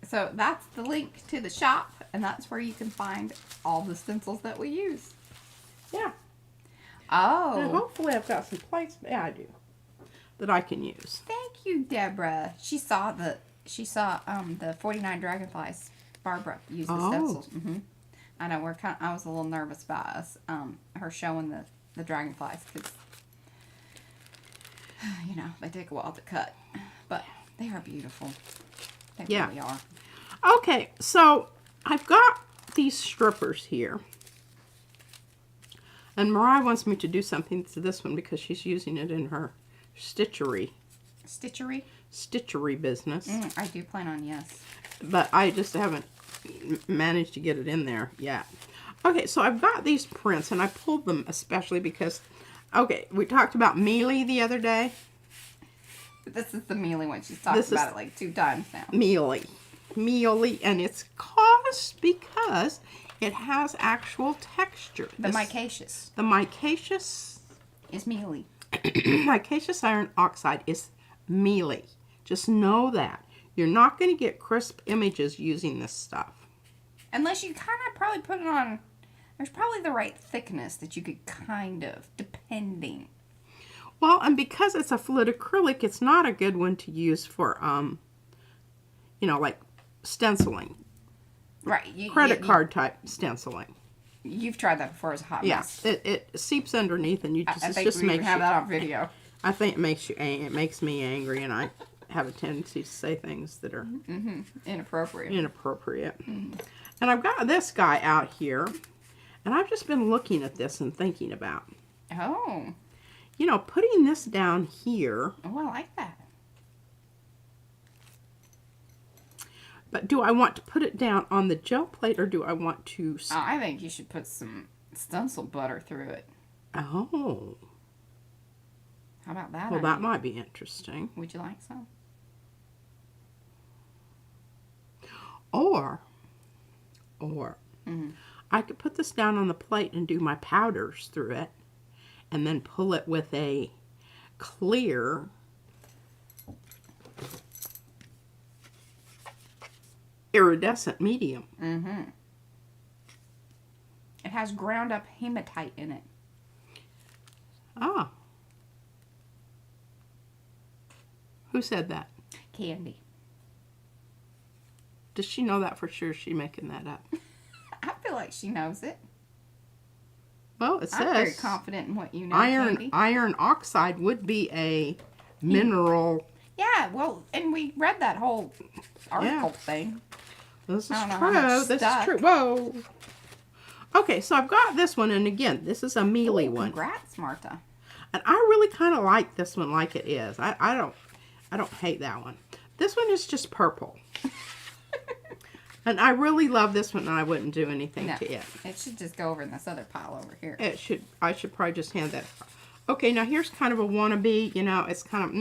So that's the link to the shop, and that's where you can find all the stencils that we use.
Yeah.
Oh.
And hopefully I've got some plates. Yeah, I do. That I can use.
Thank you, Deborah. She saw the 49 Dragonflies. Barbara used the stencils. I know I was a little nervous about us, her showing the dragonflies because, you know, they take a while to cut, but they are beautiful. They really are.
Okay, so I've got these strippers here, and Mariah wants me to do something to this one because she's using it in her stitchery business.
I do plan on, yes.
But I just haven't managed to get it in there yet. Okay, so I've got these prints, and I pulled them especially because, okay, we talked about mealy the other day.
This is the mealy one. She's talked about it like 2 times now.
Mealy, and it's caused because it has actual texture.
The micaceous.
The micaceous
is mealy.
Micaceous iron oxide is mealy. Just know that. You're not going to get crisp images using this stuff.
Unless you kind of probably put it on, there's probably the right thickness that you could kind of, depending.
Well, and because it's a fluid acrylic, it's not a good one to use for, you know, like stenciling.
Right.
Credit card type stenciling.
You've tried that before as a hot mess.
Yeah, it seeps underneath, and you just
I think we have that on video.
I think it makes me angry, and I have a tendency to say things that are
inappropriate.
And I've got this guy out here, and I've just been looking at this and thinking about, you know, putting this down here.
Oh, I like that.
But do I want to put it down on the gel plate, or do I want to...
I think you should put some stencil butter through it.
Oh.
How about that?
Well, that might be interesting.
Would you like some?
Or I could put this down on the plate and do my powders through it, and then pull it with a clear iridescent medium.
It has ground up hematite in it.
Ah. Who said that?
Candy.
Does she know that for sure? Is she making that up?
I feel like she knows it.
Well, it says
I'm very confident in what you know, Candy.
iron oxide would be a mineral.
Yeah, well, and we read that whole article thing.
This is
I don't know how much
true. This is
stuck.
true. Whoa. Okay, so I've got this one, and again, this is a mealy one.
Congrats, Martha.
And I really kind of like this one like it is. I don't hate that one. This one is just purple. And I really love this one, and I wouldn't do anything to it.
It should just go over in this other pile over here.
I should probably just hand that. Okay, now here's kind of a wannabe, you know, it's kind of,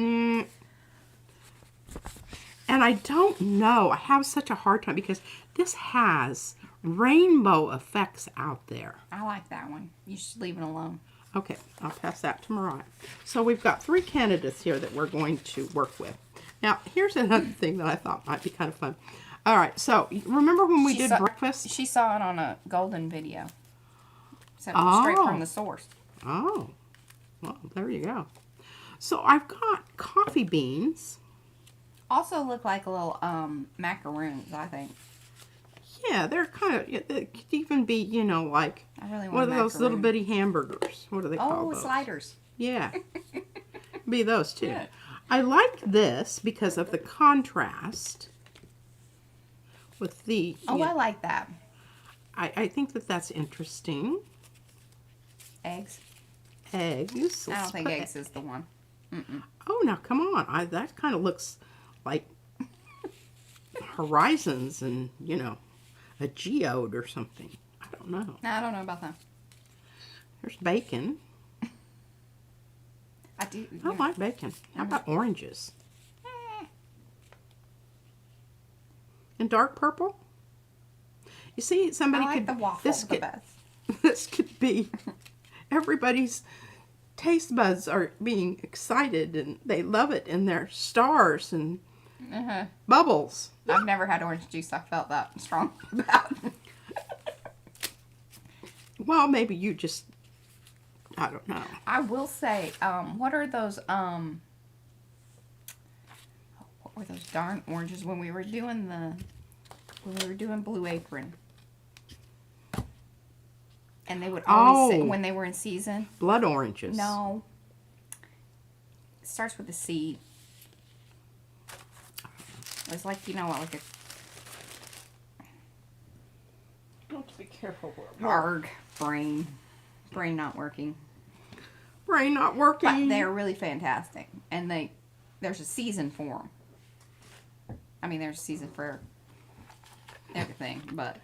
And I don't know, I have such a hard time because this has rainbow effects out there.
I like that one. You should leave it alone.
Okay, I'll pass that to Mariah. So we've got 3 candidates here that we're going to work with. Now, here's another thing that I thought might be kind of fun. All right, so remember when we did breakfast?
She saw it on a golden video. So straight from the source.
Oh, well, there you go. So I've got coffee beans.
Also look like a little macaroons, I think.
Yeah, they're kind of, it could even be, you know, like
I really want
one of those little bitty hamburgers. What do they call those?
Oh, sliders.
Yeah, be those too.
Yeah.
I like this because of the contrast with the...
Oh, I like that.
I think that that's interesting.
Eggs.
Eggs.
I don't think eggs is the one. Mm-mm.
Oh, now come on. That kind of looks like horizons and, you know, a geode or something. I don't know.
No, I don't know about that.
There's bacon.
I do.
I like bacon. How about oranges? And dark purple? You see, somebody
I like
could...
the waffle the best.
This could be... Everybody's taste buds are being excited and they love it and they're stars and bubbles.
I've never had orange juice I felt that strong about.
Well, maybe you just... I don't know.
I will say, what are those, what were those darn oranges when we were doing Blue Apron? And they would always say, when they were in season.
Blood oranges.
No. It starts with a C. It's like, you know what, like a...
You have to be careful.
Arg. Brain not working.
Brain not working.
But they're really fantastic. And there's a season for them. I mean, there's a season for everything, but...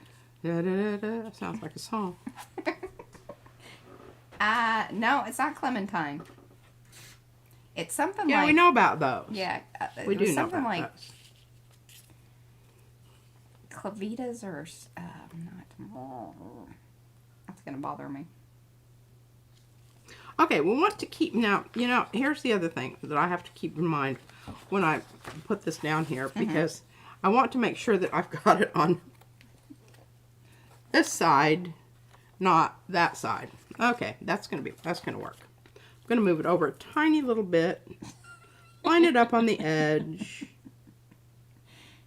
Da-da-da-da. Sounds like a song.
No, it's not clementine. It's something like...
Yeah, we know about those.
Yeah.
We do know
something
about
like
those.
clavitas or... not... That's going to bother me.
Okay, we want to keep... Now, you know, here's the other thing that I have to keep in mind when I put this down here, because I want to make sure that I've got it on this side, not that side. Okay, that's gonna work. I'm gonna move it over a tiny little bit, line it up on the edge.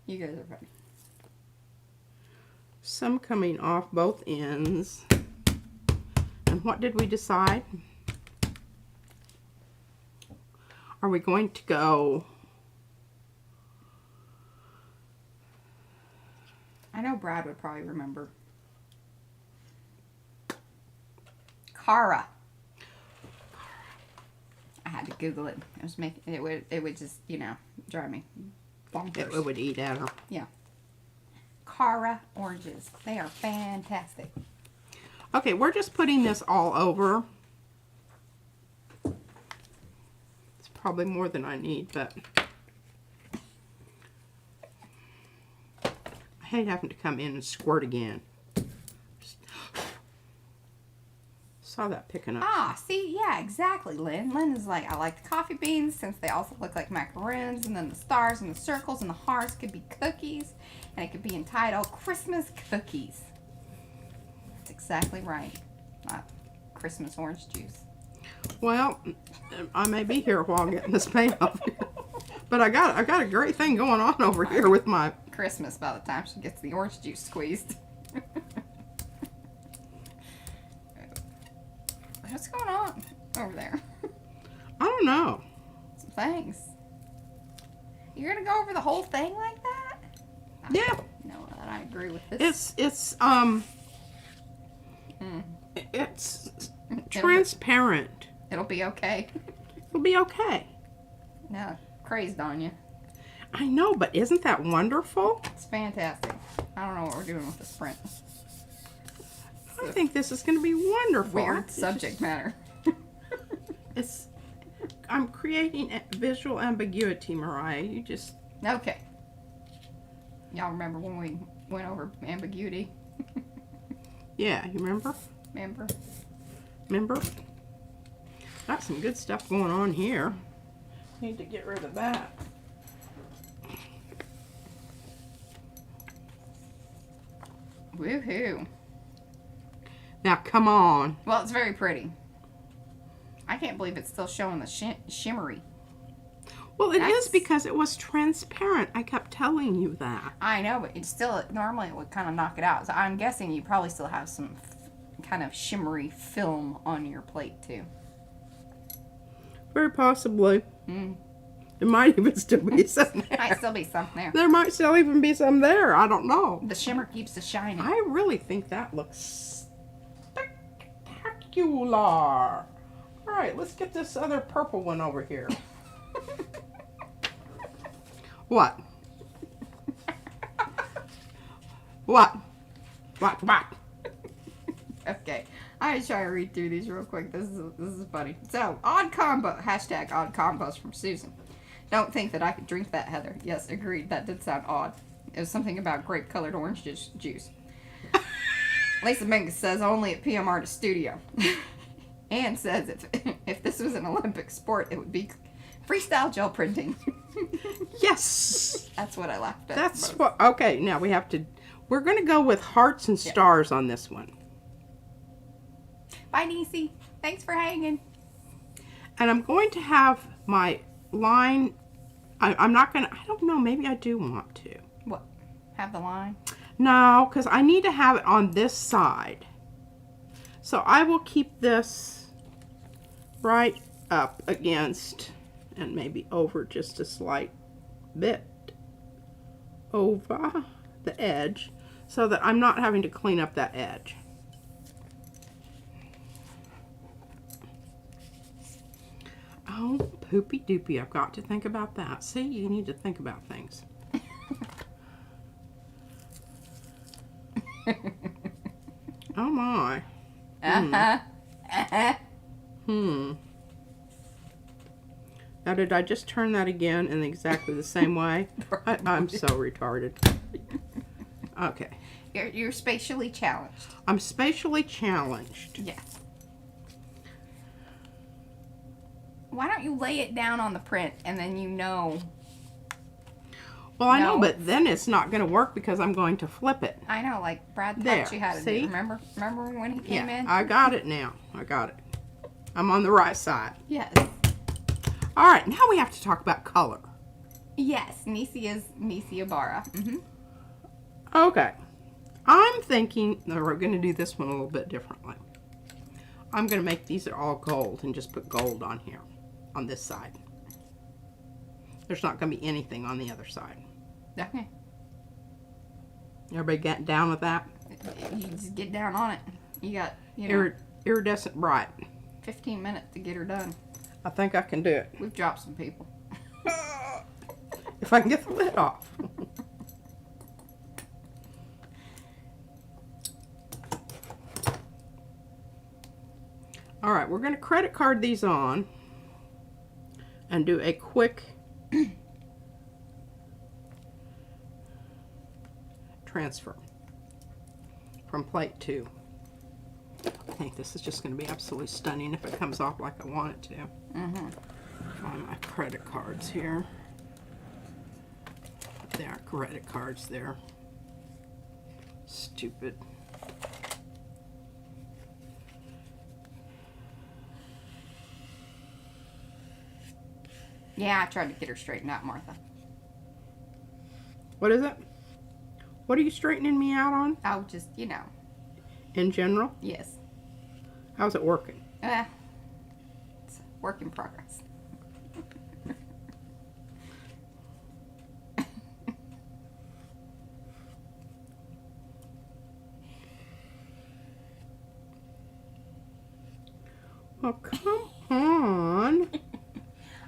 You guys are funny.
Some coming off both ends. And what did we decide? Are we going to go...
I know Brad would probably remember. Cara. I had to Google it. It was making it would just, you know, drive me bonkers.
It would eat at her.
Yeah. Cara oranges. They are fantastic.
Okay, we're just putting this all over. It's probably more than I need, but I hate having to come in and squirt again. Saw that picking up.
Ah, see, yeah, exactly, Lynn. Lynn is like, I like the coffee beans since they also look like macaroons, and then the stars and the circles and the hearts could be cookies, and it could be entitled Christmas Cookies. That's exactly right. Not Christmas orange juice.
Well, I may be here a while getting this paint off, but I got a great thing going on over here with my
Christmas by the time she gets the orange juice squeezed. What's going on over there?
I don't know.
Some things. You're gonna go over the whole thing like that?
Yeah.
No, I agree with this.
It's transparent.
It'll be okay.
It'll be okay.
No, crazed on you.
I know, but isn't that wonderful?
It's fantastic. I don't know what we're doing with this print.
I think this is going to be wonderful.
Weird subject matter.
I'm creating a visual ambiguity, Mariah. You just...
Okay. Y'all remember when we went over ambiguity?
Yeah, you remember? Remember? Got some good stuff going on here. Need to get rid of that.
Woohoo.
Now, come on.
Well, it's very pretty. I can't believe it's still showing the shimmery.
Well, it is because it was transparent. I kept telling you that.
I know, but it's still, normally it would kind of knock it out. So I'm guessing you probably still have some kind of shimmery film on your plate, too.
Very possibly. There might even still be some there.
Might still be some there.
There might still even be some there. I don't know.
The shimmer keeps us shining.
I really think that looks spectacular. All right, let's get this other purple one over here. What? What?
Okay, I try to read through these real quick. This is funny. So, odd combo, hashtag odd combos from Susan. Don't think that I could drink that, Heather. Yes, agreed. That did sound odd. It was something about grape-colored orange juice. Lisa Mingus says only at PM Artist Studio. Anne says if this was an Olympic sport, it would be freestyle gel printing.
Yes.
That's what I laughed at.
That's what. Okay, now we're going to go with hearts and stars on this one.
Bye, Niecy. Thanks for hanging.
And I'm going to have my line. I'm not going to. I don't know. Maybe I do want to.
What? Have the line?
No, because I need to have it on this side. So I will keep this right up against and maybe over just a slight bit over the edge so that I'm not having to clean up that edge. Oh, poopy doopy. I've got to think about that. See, you need to think about things. Oh my. Now, did I just turn that again in exactly the same way? I'm so retarded. Okay.
You're spatially challenged.
I'm spatially challenged.
Yes. Why don't you lay it down on the print and then you know?
Well, I know, but then it's not going to work because I'm going to flip it.
I know, like Brad
there,
taught you how to
see?
do. Remember when he came in?
I got it now. I got it. I'm on the right side.
Yes.
All right, now we have to talk about color.
Yes, Nisi Ibarra.
Okay. I'm thinking, no, we're going to do this one a little bit differently. I'm going to make these are all gold and just put gold on here, on this side. There's not going to be anything on the other side.
Okay.
Everybody get down with that?
You just get down on it. You got, you know,
iridescent bright.
15 minutes to get her done.
I think I can do it.
We've dropped some people.
If I can get the lid off. All right, we're going to credit card these on and do a quick transfer from plate 2. I think this is just going to be absolutely stunning if it comes off like I want it to. Find my credit cards here. There are credit cards there. Stupid.
Yeah, I tried to get her straightened out, Martha.
What is it? What are you straightening me out on?
I'll just,
In general?
yes.
How's it working?
It's a work in progress.
Oh, come on.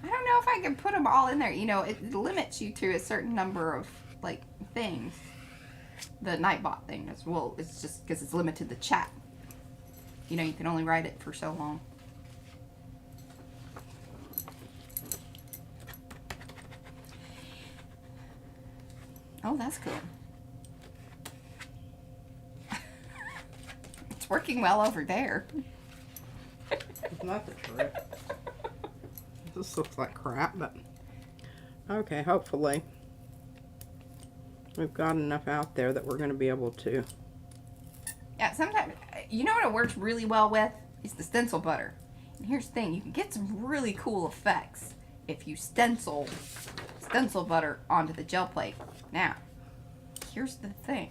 I don't know if I can put them all in there. It limits you to a certain number of, things. The Nightbot thing as well. It's just because it's limited to chat. You can only write it for so long. Oh, that's cool. It's working well over there.
It's not the trick. This looks like crap, but okay, hopefully we've got enough out there that we're going to be able to.
Yeah, sometimes, you know what it works really well with? It's the stencil butter. And here's the thing, you can get some really cool effects if you stencil butter onto the gel plate. Now, here's the thing.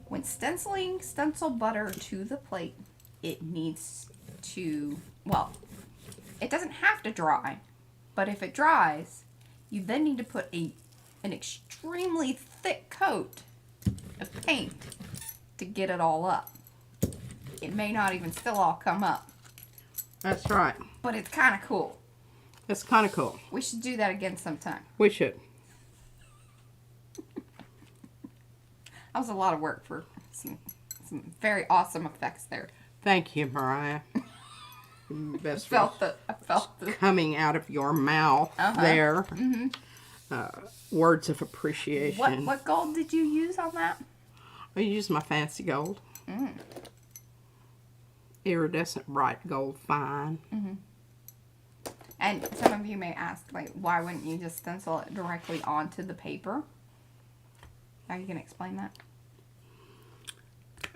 When stenciling stencil butter to the plate, it needs to, well, it doesn't have to dry, but if it dries, you then need to put an extremely thick coat of paint to get it all up. It may not even still all come up.
That's right.
But it's kind of cool.
It's kind of cool.
We should do that again sometime.
We should.
That was a lot of work for some very awesome effects there.
Thank you, Mariah. Best
I felt the
coming out of your mouth there.
Mm-hmm.
Words of appreciation.
What gold did you use on that?
I used my fancy gold. Iridescent bright gold fine.
Mm-hmm. And some of you may ask, why wouldn't you just stencil it directly onto the paper? Are you going to explain that?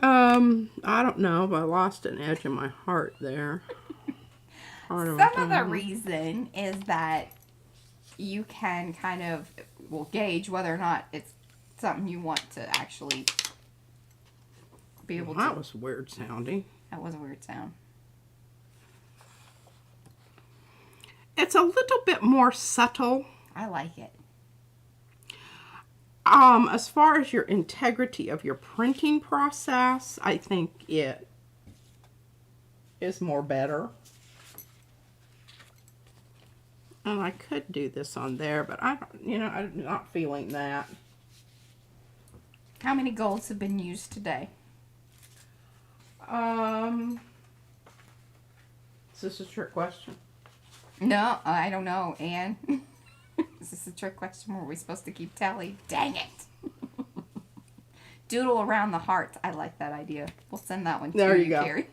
I don't know, but I lost an edge in my heart there.
Some of the reason is that you can kind of, gauge whether or not it's something you want to actually be able to.
That was weird sounding.
That was a weird sound.
It's a little bit more subtle.
I like it.
As far as your integrity of your printing process, I think it is more better. And I could do this on there, but I'm not feeling that.
How many golds have been used today?
Is this a trick question?
No, I don't know, Anne. Is this a trick question? Were we supposed to keep tally? Dang it! Doodle around the heart. I like that idea. We'll send that one to
There you go.
Carrie.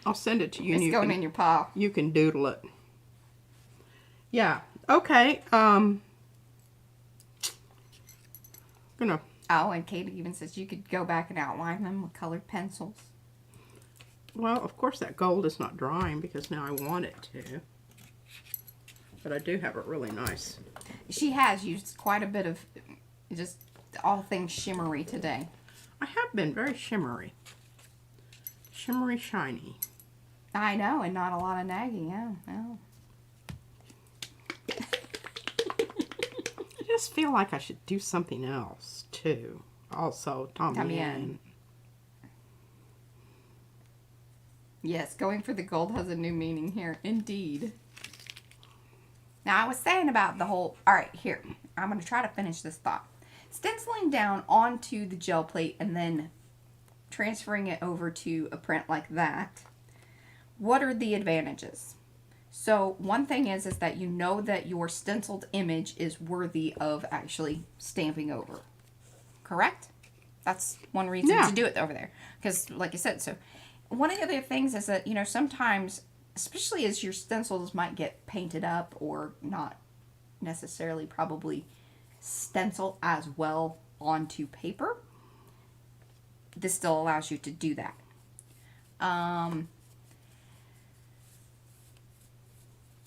I'll send it to you.
It's going in your pile.
You can doodle it. Yeah. Okay. Gonna.
Oh, and Katie even says you could go back and outline them with colored pencils.
Well, of course that gold is not drying because now I want it to. But I do have it really nice.
She has used quite a bit of just all things shimmery today.
I have been very shimmery. Shimmery shiny.
I know, and not a lot of nagging. Yeah, no.
I just feel like I should do something else too. Also, Tommy Ann.
Yes, going for the gold has a new meaning here. Indeed. Now, I was saying about the whole... Alright, here. I'm going to try to finish this thought. Stenciling down onto the gel plate and then transferring it over to a print like that. What are the advantages? So, one thing is that you know that your stenciled image is worthy of actually stamping over. Correct? That's one reason to do it over there. Because, like I said, so... One of the other things is that, sometimes, especially as your stencils might get painted up or not necessarily probably stencil as well onto paper, this still allows you to do that.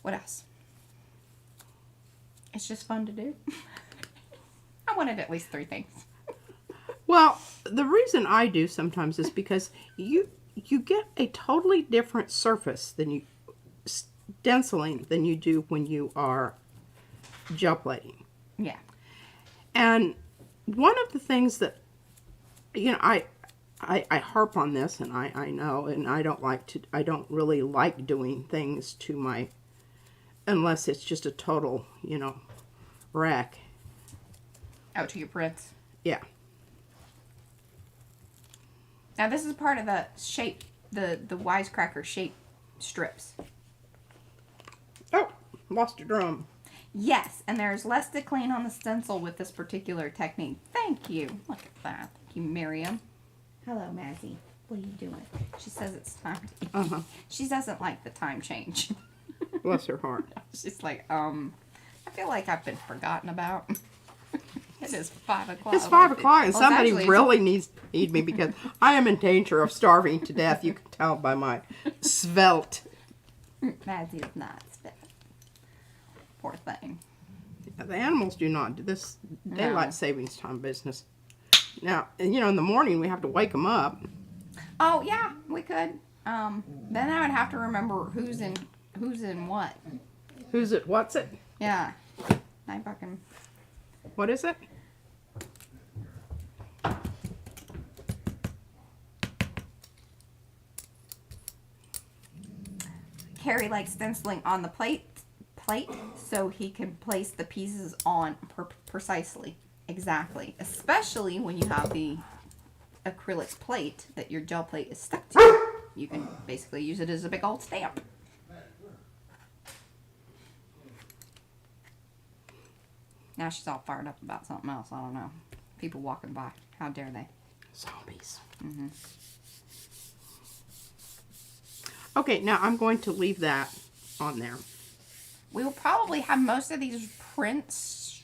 What else? It's just fun to do. I wanted at least 3 things.
Well, the reason I do sometimes is because you get a totally different surface than you stenciling than you do when you are gel plating.
Yeah.
And one of the things that, you know, I harp on this, and I know, and I don't really like doing things to my, unless it's just a total, you know, wreck.
Out to your prints.
Yeah.
Now this is part of the shape, the Wisecracker shape strips.
Oh, lost a drum.
Yes, and there's less to clean on the stencil with this particular technique. Thank you. Look at that. Thank you, Miriam. Hello, Mazzy. What are you doing? She says it's time to eat.
Uh-huh.
She doesn't like the time change.
Bless her heart.
She's like, I feel like I've been forgotten about. It is 5 o'clock.
It's 5 o'clock, and
Well,
somebody
actually,
really needs to feed me because I am in danger of starving to death. You can tell by my svelte.
Mazzy is not spit. Poor thing.
The animals do not do this daylight
No.
savings time business. Now, you know, in the morning we have to wake them up.
Oh yeah, we could. Then I would have to remember who's in what.
Who's it? What's it?
Yeah. I fucking.
What is it?
Carrie likes stenciling on the plate so he can place the pieces on precisely. Exactly. Especially when you have the acrylic plate that your gel plate is stuck to. You can basically use it as a big old stamp. Now she's all fired up about something else. I don't know. People walking by. How dare they?
Zombies.
Mm-hmm.
Okay, now I'm going to leave that on there.
We will probably have most of these prints.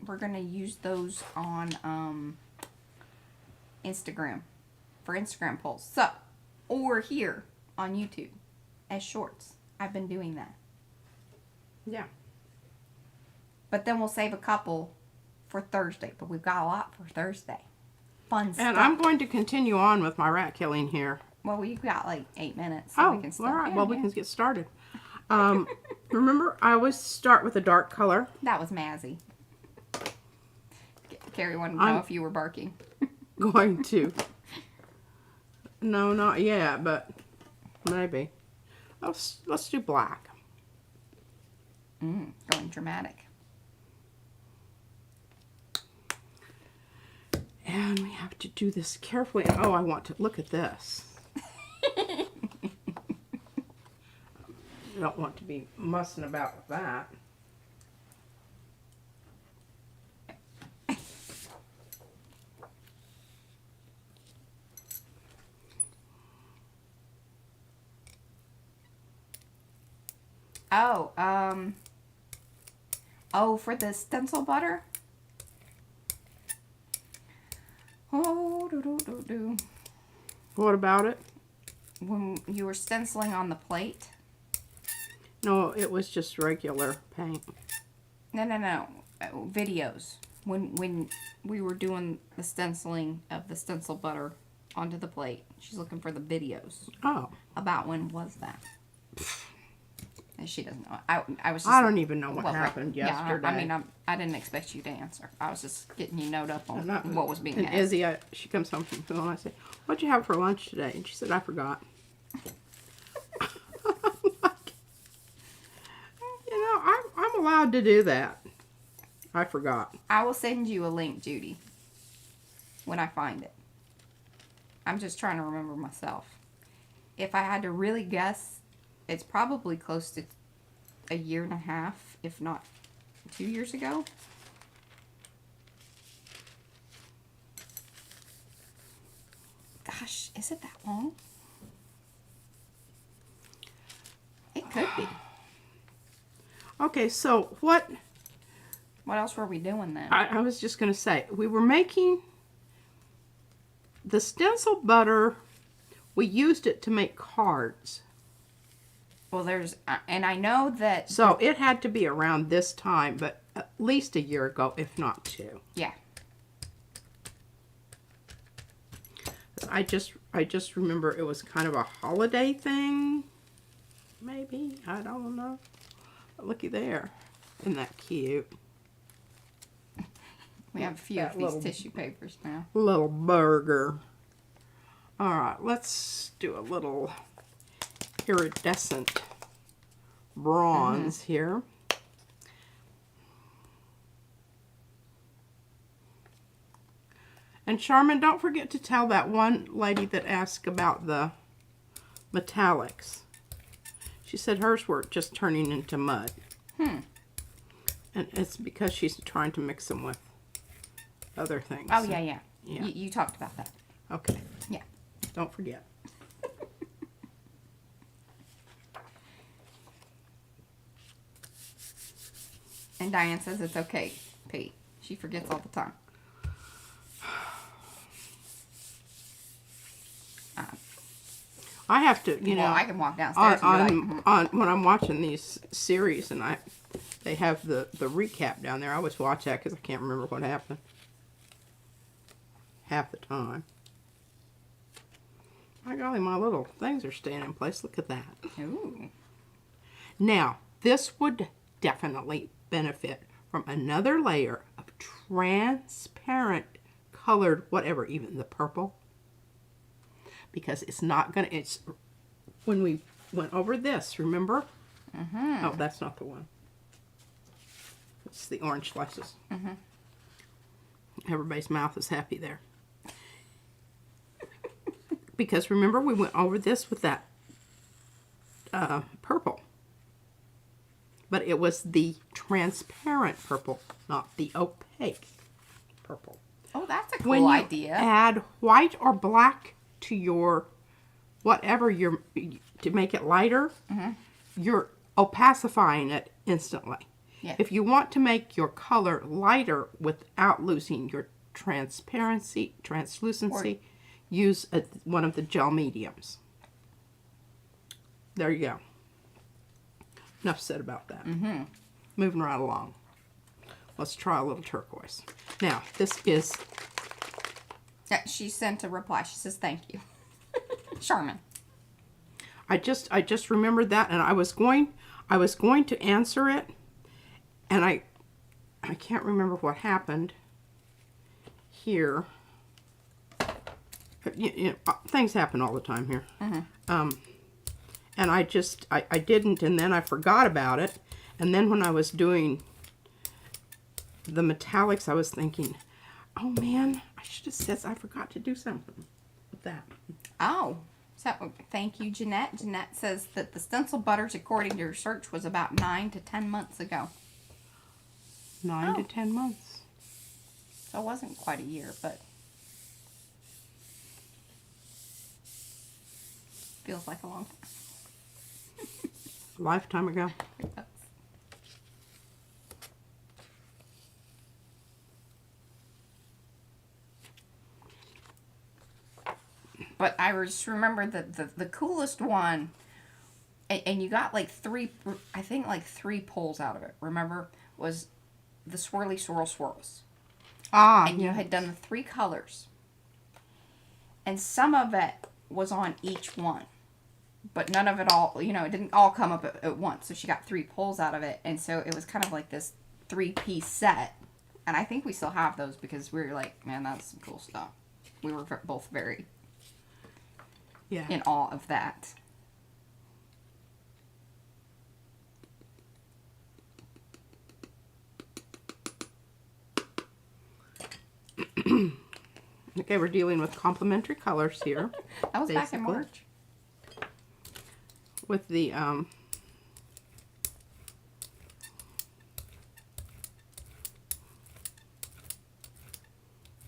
We're going to use those on Instagram. For Instagram polls. So, or here on YouTube as shorts. I've been doing that.
Yeah.
But then we'll save a couple for Thursday. But we've got a lot for Thursday. Fun stuff.
And I'm going to continue on with my rat killing here.
Well, we've got like 8 minutes. So we can
all right.
yeah,
Well, we can get started. Remember, I always start with a dark color.
That was Mazzy. Carrie wanted to know if you were barking.
Going to. No, not yet, but maybe. Let's do black.
Going dramatic.
And we have to do this carefully. Oh, I want to look at this. I don't want to be mussing about with that.
Oh, for the stencil butter? Oh, do.
What about it?
When you were stenciling on the plate?
No, it was just regular paint.
No. Videos. When we were doing the stenciling of the stencil butter onto the plate. She's looking for the videos.
Oh.
About when was that? And she doesn't know. I was just,
I don't even know what happened yesterday.
Yeah, I mean, I didn't expect you to answer. I was just getting you note up on what was being
and
asked.
Izzy, she comes home from school and I say, "What'd you have for lunch today?" And she said, "I forgot." Like, you know, I'm allowed to do that. I forgot.
I will send you a link, Judy, when I find it. I'm just trying to remember myself. If I had to really guess, it's probably close to a year and a half, if not 2 years ago. Gosh, is it that long? It could be.
Okay, so what
else were we doing then?
I was just going to say, we were making the stencil butter. We used it to make cards.
Well, and I know that...
So it had to be around this time, but least a year ago, if not 2.
Yeah.
I just remember it was kind of a holiday thing. Maybe. I don't know. But looky there. Isn't that cute?
We have a few of these tissue papers now.
Little burger. Alright, let's do a little iridescent bronze here. And Charmin, don't forget to tell that one lady that asked about the metallics. She said hers were just turning into mud. And it's because she's trying to mix them with other things.
Oh, yeah, yeah.
Yeah.
You talked about that.
Okay.
Yeah.
Don't forget.
And Diane says it's okay, Pete. She forgets all the time.
I have to, you know,
I can walk downstairs and be like,
on when I'm watching these series and they have the recap down there. I always watch that because I can't remember what happened half the time. My golly, my little things are staying in place. Look at that.
ooh.
Now, this would definitely benefit from another layer of transparent colored whatever, even the purple. Because it's not gonna, it's, when we went over this, remember? Oh, that's not the one. It's the orange slices. Everybody's mouth is happy there. Because remember, we went over this with that purple. But it was the transparent purple, not the opaque purple.
Oh, that's a cool
When you
idea.
add white or black to your whatever you're to make it lighter, you're opacifying it instantly.
Yeah.
If you want to make your color lighter without losing your translucency, use one of the gel mediums. There you go. Enough said about that. Moving right along. Let's try a little turquoise. Now, this is...
Yeah, she sent a reply. She says, thank you. Charmin.
I just remembered that, and I was going to answer it, and I can't remember what happened here. You know, things happen all the time here. And I didn't, and then I forgot about it. And then when I was doing the metallics, I was thinking, oh man, I should have said, I forgot to do something with that.
Oh, so thank you, Jeanette. Jeanette says that the stencil butters, according to her search, was about 9 to 10 months ago.
9 to 10 months.
So it wasn't quite a year, but feels like a long time.
A lifetime ago.
But I just remember the coolest one, and you got like three pulls out of it, remember, was the Swirly Swirl Swirls.
Ah,
And you had done the 3 colors. And some of it was on each one. But none of it all, you know, it didn't all come up at once. So she got 3 pulls out of it. And so it was kind of like this 3-piece set. And I think we still have those because we were like, man, that's some cool stuff. We were both very in awe of that.
Okay, we're dealing with complementary colors here.
That was back in March.
With the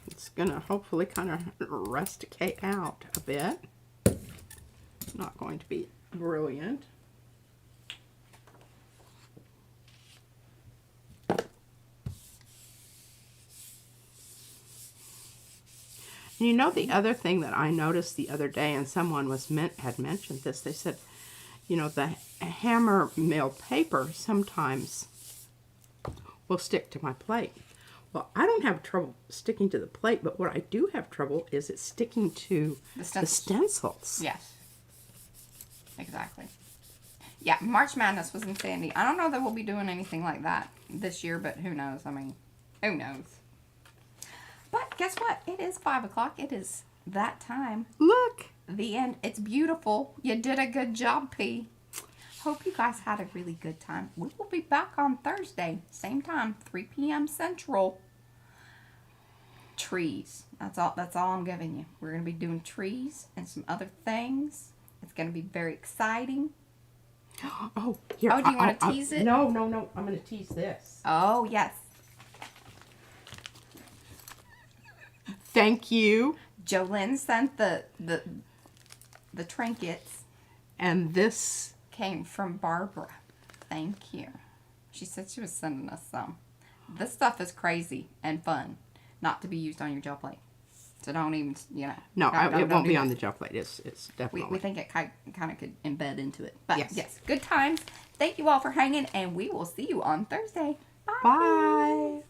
it's gonna hopefully kind of rusticate out a bit. Not going to be brilliant. And you know, the other thing that I noticed the other day, and someone had mentioned this, they said, you know, the hammer mill paper sometimes will stick to my plate. Well, I don't have trouble sticking to the plate, but what I do have trouble is it's sticking to the stencils.
Yes. Exactly. Yeah, March Madness was in Sandy. I don't know that we'll be doing anything like that this year, but who knows? I mean, who knows? But guess what? It is 5 o'clock. It is that time.
Look.
The end. It's beautiful. You did a good job, P. Hope you guys had a really good time. We will be back on Thursday. Same time, 3 p.m. Central. Trees. That's all I'm giving you. We're going to be doing trees and some other things. It's going to be very exciting.
Oh, here.
Oh, do you want to tease it?
No. I'm going to tease this.
Oh, yes.
Thank you.
Jolynn sent the trinkets.
And this
Came from Barbara. Thank you. She said she was sending us some. This stuff is crazy and fun. Not to be used on your gel plate. So don't even,
No, it won't be on the gel plate. It's definitely.
We think it kind of could embed into it. But
Yes.
yes, good times. Thank you all for hanging, and we will see you on Thursday. Bye.
Bye.